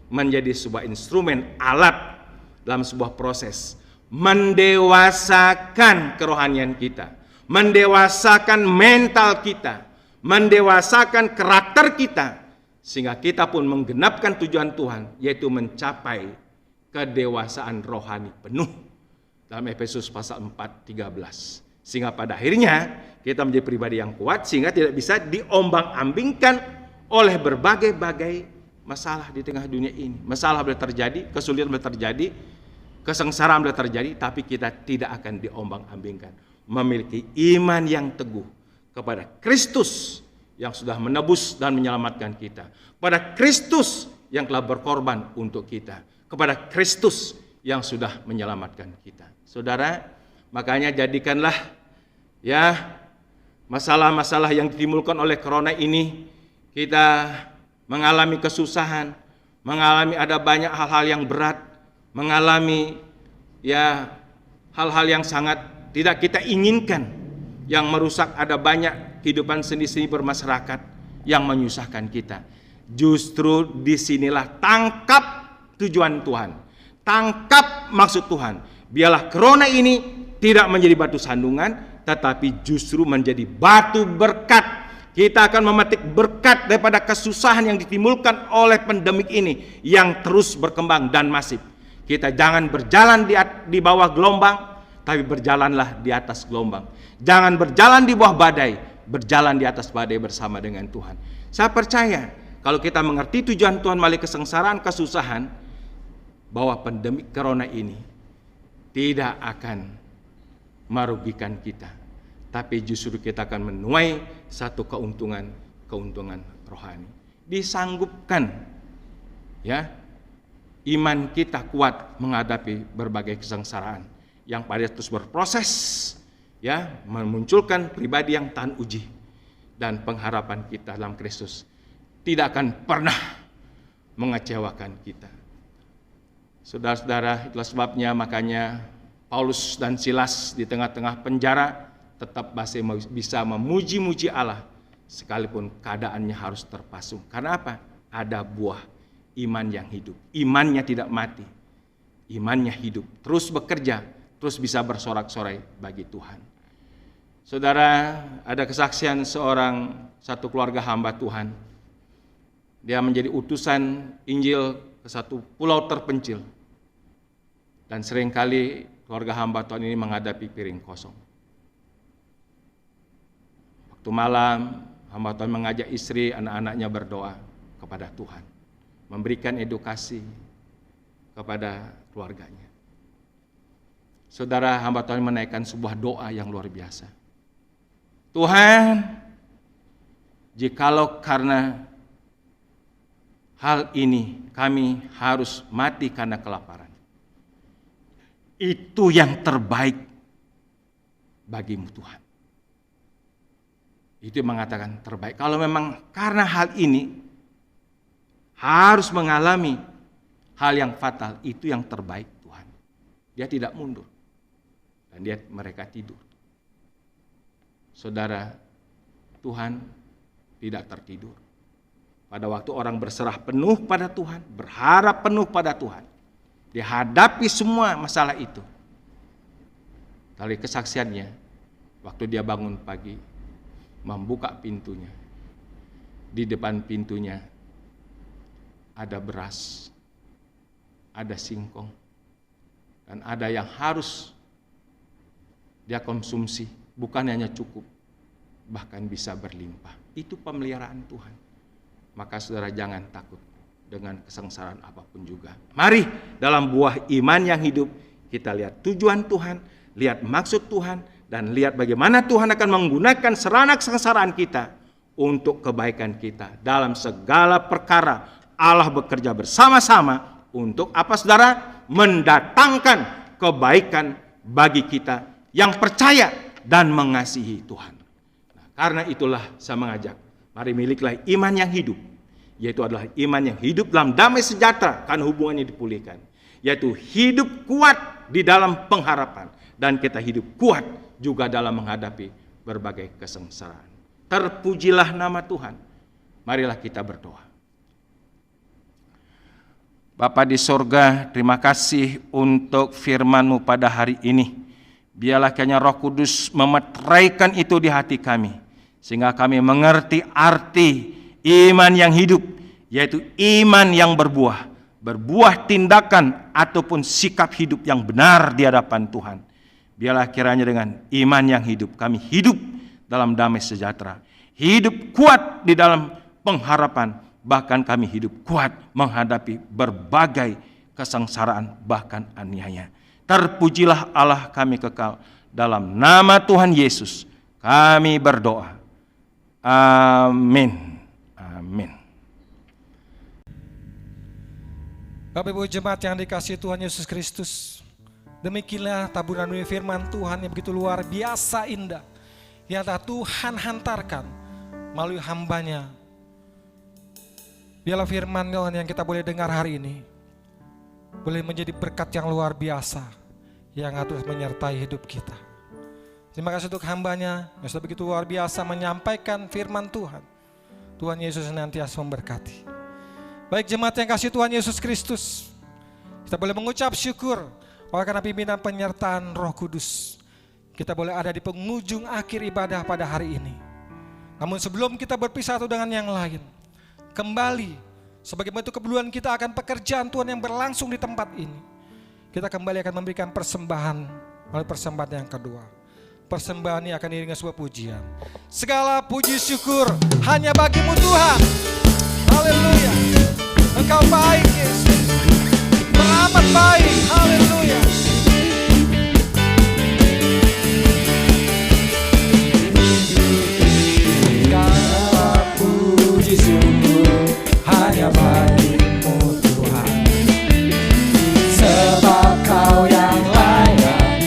menjadi sebuah instrumen, alat dalam sebuah proses mendewasakan kerohanian kita, mendewasakan mental kita, mendewasakan karakter kita, sehingga kita pun menggenapkan tujuan Tuhan, yaitu mencapai kedewasaan rohani penuh dalam Efesus pasal 4:13. Sehingga pada akhirnya kita menjadi pribadi yang kuat sehingga tidak bisa diombang-ambingkan oleh berbagai-bagai masalah di tengah dunia ini. Masalah boleh terjadi, kesulitan boleh terjadi, kesengsaraan boleh terjadi, tapi kita tidak akan diombang-ambingkan. Memiliki iman yang teguh kepada Kristus yang sudah menebus dan menyelamatkan kita, kepada Kristus yang telah berkorban untuk kita, kepada Kristus yang sudah menyelamatkan kita. Saudara, makanya jadikanlah ya masalah-masalah yang ditimbulkan oleh corona ini, kita mengalami kesusahan, mengalami ada banyak hal-hal yang berat, mengalami ya hal-hal yang sangat tidak kita inginkan, yang merusak ada banyak kehidupan seni-seni bermasyarakat yang menyusahkan kita. Justru disinilah tangkap tujuan Tuhan, tangkap maksud Tuhan. Biarlah corona ini tidak menjadi batu sandungan, tetapi justru menjadi batu berkat. Kita akan memetik berkat daripada kesusahan yang ditimbulkan oleh pandemik ini yang terus berkembang dan masif. Kita jangan berjalan di bawah gelombang, tapi berjalanlah di atas gelombang. Jangan berjalan di bawah badai, berjalan di atas badai bersama dengan Tuhan. Saya percaya kalau kita mengerti tujuan Tuhan melalui kesengsaraan, kesusahan, bahwa pandemik corona ini tidak akan merugikan kita, tapi justru kita akan menuai satu keuntungan rohani. Disanggupkan ya iman kita kuat menghadapi berbagai kesengsaraan. yang pada terus berproses, ya, memunculkan pribadi yang tahan uji, dan pengharapan kita dalam Kristus tidak akan pernah mengecewakan kita. Saudara-saudara, itulah sebabnya makanya Paulus dan Silas di tengah-tengah penjara tetap masih bisa memuji-muji Allah sekalipun keadaannya harus terpasung. Karena apa? Ada buah iman yang hidup. Imannya tidak mati. Imannya hidup. Terus bekerja, terus bisa bersorak-sorai bagi Tuhan. Saudara, ada kesaksian satu keluarga hamba Tuhan. Dia menjadi utusan Injil ke satu pulau terpencil. Dan seringkali keluarga hamba Tuhan ini menghadapi piring kosong. Waktu malam, hamba Tuhan mengajak istri, anak-anaknya berdoa kepada Tuhan. Memberikan edukasi kepada keluarganya. Saudara, hamba Tuhan menaikkan sebuah doa yang luar biasa. Tuhan, jikalau karena hal ini kami harus mati karena kelaparan, itu yang terbaik bagimu Tuhan. Itu yang mengatakan terbaik. Kalau memang karena hal ini harus mengalami hal yang fatal, itu yang terbaik Tuhan. Dia tidak mundur. Dan mereka tidur. Saudara, Tuhan tidak tertidur. Pada waktu orang berserah penuh pada Tuhan, berharap penuh pada Tuhan, dihadapi semua masalah itu. Dari kesaksiannya, waktu dia bangun pagi, membuka pintunya, di depan pintunya ada beras, ada singkong, dan ada yang harus dia konsumsi, bukan hanya cukup, bahkan bisa berlimpah. Itu pemeliharaan Tuhan. Maka saudara jangan takut dengan kesengsaraan apapun juga. Mari dalam buah iman yang hidup kita lihat tujuan Tuhan, lihat maksud Tuhan, dan lihat bagaimana Tuhan akan menggunakan serana kesengsaraan kita untuk kebaikan kita. Dalam segala perkara Allah bekerja bersama-sama untuk apa saudara? Mendatangkan kebaikan bagi kita yang percaya dan mengasihi Tuhan. Nah, karena itulah saya mengajak, mari miliklah iman yang hidup, yaitu adalah iman yang hidup dalam damai sejahtera karena hubungannya dipulihkan, yaitu hidup kuat di dalam pengharapan, dan kita hidup kuat juga dalam menghadapi berbagai kesengsaraan. Terpujilah nama Tuhan. Marilah kita berdoa. Bapa di sorga, terima kasih untuk firman-Mu pada hari ini. Biarlah kiranya Roh Kudus memeteraikan itu di hati kami, sehingga kami mengerti arti iman yang hidup, yaitu iman yang berbuah tindakan ataupun sikap hidup yang benar di hadapan Tuhan. Biarlah kiranya dengan iman yang hidup, kami hidup dalam damai sejahtera, hidup kuat di dalam pengharapan, bahkan kami hidup kuat menghadapi berbagai kesengsaraan bahkan aniaya. Terpujilah Allah kami kekal. Dalam nama Tuhan Yesus kami berdoa. Amin. Amin. Bapak Ibu jemaat yang dikasihi Tuhan Yesus Kristus, demikianlah taburan firman Tuhan yang begitu luar biasa indah yang telah Tuhan hantarkan melalui hamba-Nya. Biarlah firman Tuhan yang kita boleh dengar hari ini boleh menjadi berkat yang luar biasa yang terus menyertai hidup kita. Terima kasih untuk hamba-Nya yang sudah begitu luar biasa menyampaikan firman Tuhan. Tuhan Yesus senantiasa memberkati. Baik jemaat yang kasih Tuhan Yesus Kristus, kita boleh mengucap syukur oleh karena pimpinan penyertaan Roh Kudus. Kita boleh ada di penghujung akhir ibadah pada hari ini. Namun sebelum kita berpisah satu dengan yang lain, kembali sebagai bentuk kepedulian kita akan pekerjaan Tuhan yang berlangsung di tempat ini, kita kembali akan memberikan persembahan oleh persembahan yang kedua. Persembahan ini akan diiringi sebuah pujian. Segala puji syukur hanya bagimu Tuhan. Haleluya. Engkau baik Yesus, teramat baik. Haleluya. Segala puji syukur hanya bagimu Tuhan, sebab Kau yang layak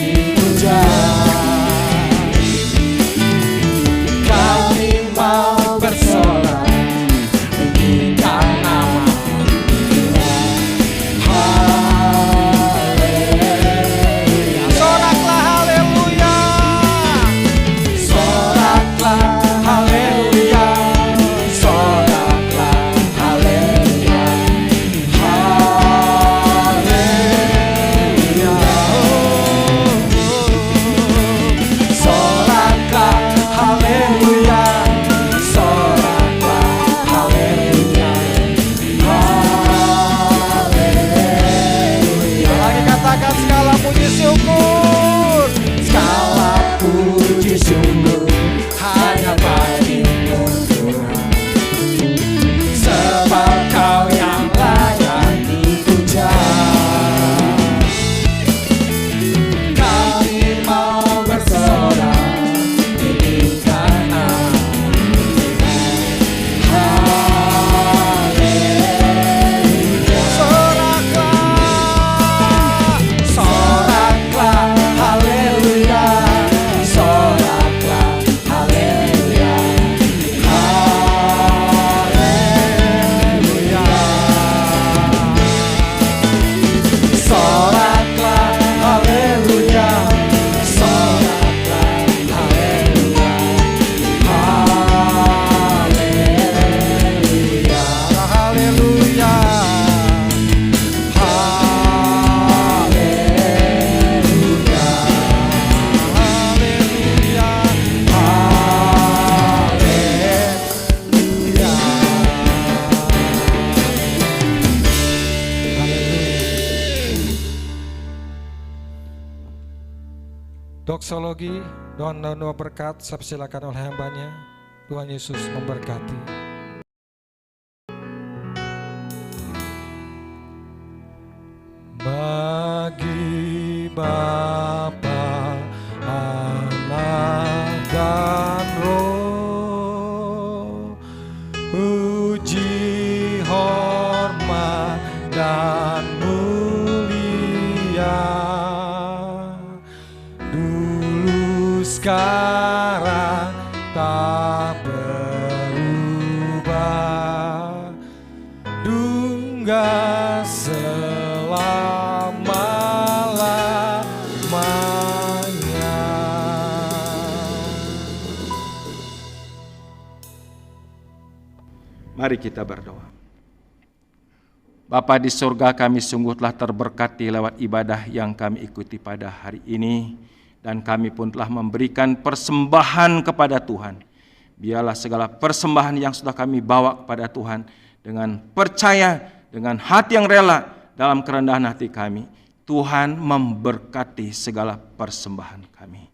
doksologi, doa berkat, saya persilakan oleh hambanya. Tuhan Yesus memberkati. Bagi Bapa, Anak dan Roh, puji, hormat dan mulia, dulu, sekarang, tak berubah, dungga selama-lamanya. Mari kita berdoa. Bapa di surga, kami sungguh telah terberkati lewat ibadah yang kami ikuti pada hari ini, dan kami pun telah memberikan persembahan kepada Tuhan. Biarlah segala persembahan yang sudah kami bawa kepada Tuhan dengan percaya, dengan hati yang rela, dalam kerendahan hati kami, Tuhan memberkati segala persembahan kami.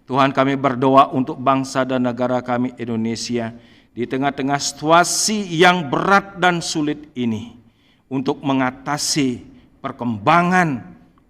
Tuhan, kami berdoa untuk bangsa dan negara kami Indonesia di tengah-tengah situasi yang berat dan sulit ini, untuk mengatasi perkembangan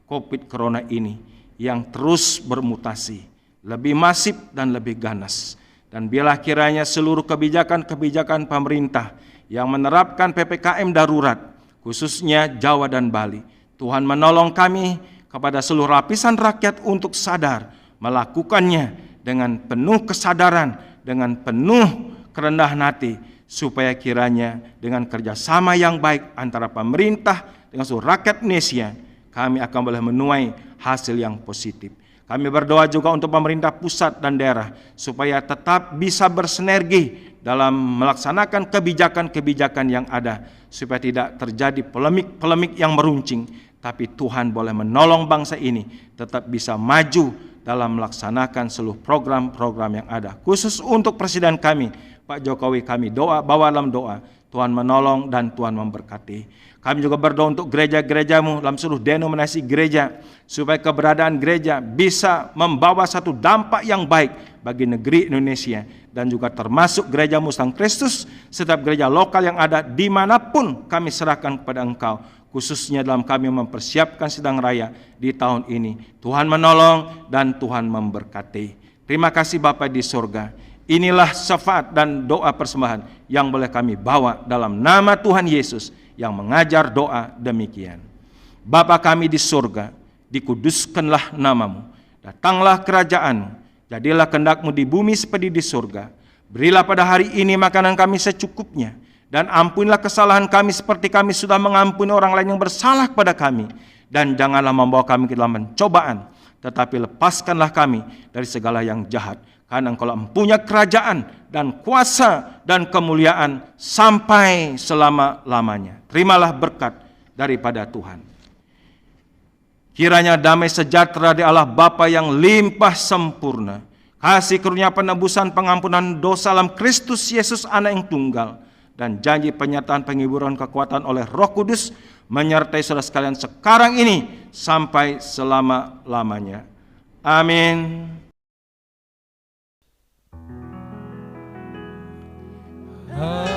COVID Corona ini yang terus bermutasi, lebih masif dan lebih ganas. Dan biarlah kiranya seluruh kebijakan-kebijakan pemerintah yang menerapkan PPKM darurat, khususnya Jawa dan Bali, Tuhan menolong kami kepada seluruh lapisan rakyat untuk sadar melakukannya dengan penuh kesadaran, dengan penuh kerendahan hati, supaya kiranya dengan kerjasama yang baik antara pemerintah dengan seluruh rakyat Indonesia, kami akan boleh menuai hasil yang positif. Kami berdoa juga untuk pemerintah pusat dan daerah, supaya tetap bisa bersinergi dalam melaksanakan kebijakan-kebijakan yang ada, supaya tidak terjadi polemik-polemik yang meruncing, tapi Tuhan boleh menolong bangsa ini tetap bisa maju dalam melaksanakan seluruh program-program yang ada. Khusus untuk Presiden kami, Pak Jokowi, kami bawa dalam doa, Tuhan menolong dan Tuhan memberkati. Kami juga berdoa untuk gereja-gerejamu dalam seluruh denominasi gereja, supaya keberadaan gereja bisa membawa satu dampak yang baik bagi negeri Indonesia, dan juga termasuk gereja Mustang Kristus, setiap gereja lokal yang ada dimanapun kami serahkan kepada Engkau, khususnya dalam kami mempersiapkan sidang raya di tahun ini. Tuhan menolong dan Tuhan memberkati. Terima kasih Bapa di surga. Inilah syafaat dan doa persembahan yang boleh kami bawa dalam nama Tuhan Yesus yang mengajar doa demikian. Bapa kami di surga, dikuduskanlah namamu, datanglah kerajaanmu, jadilah kehendak-Mu di bumi seperti di surga. Berilah pada hari ini makanan kami secukupnya, dan ampunilah kesalahan kami seperti kami sudah mengampuni orang lain yang bersalah kepada kami. Dan janganlah membawa kami ke dalam pencobaan, tetapi lepaskanlah kami dari segala yang jahat. Karena Engkau mempunyai kerajaan dan kuasa dan kemuliaan sampai selama-lamanya. Terimalah berkat daripada Tuhan. Kiranya damai sejahtera di Allah Bapa yang limpah sempurna, kasih karunia penebusan pengampunan dosa dalam Kristus Yesus Anak yang tunggal, dan janji penyertaan penghiburan kekuatan oleh Roh Kudus menyertai saudara sekalian sekarang ini sampai selama-lamanya. Amin. Amin.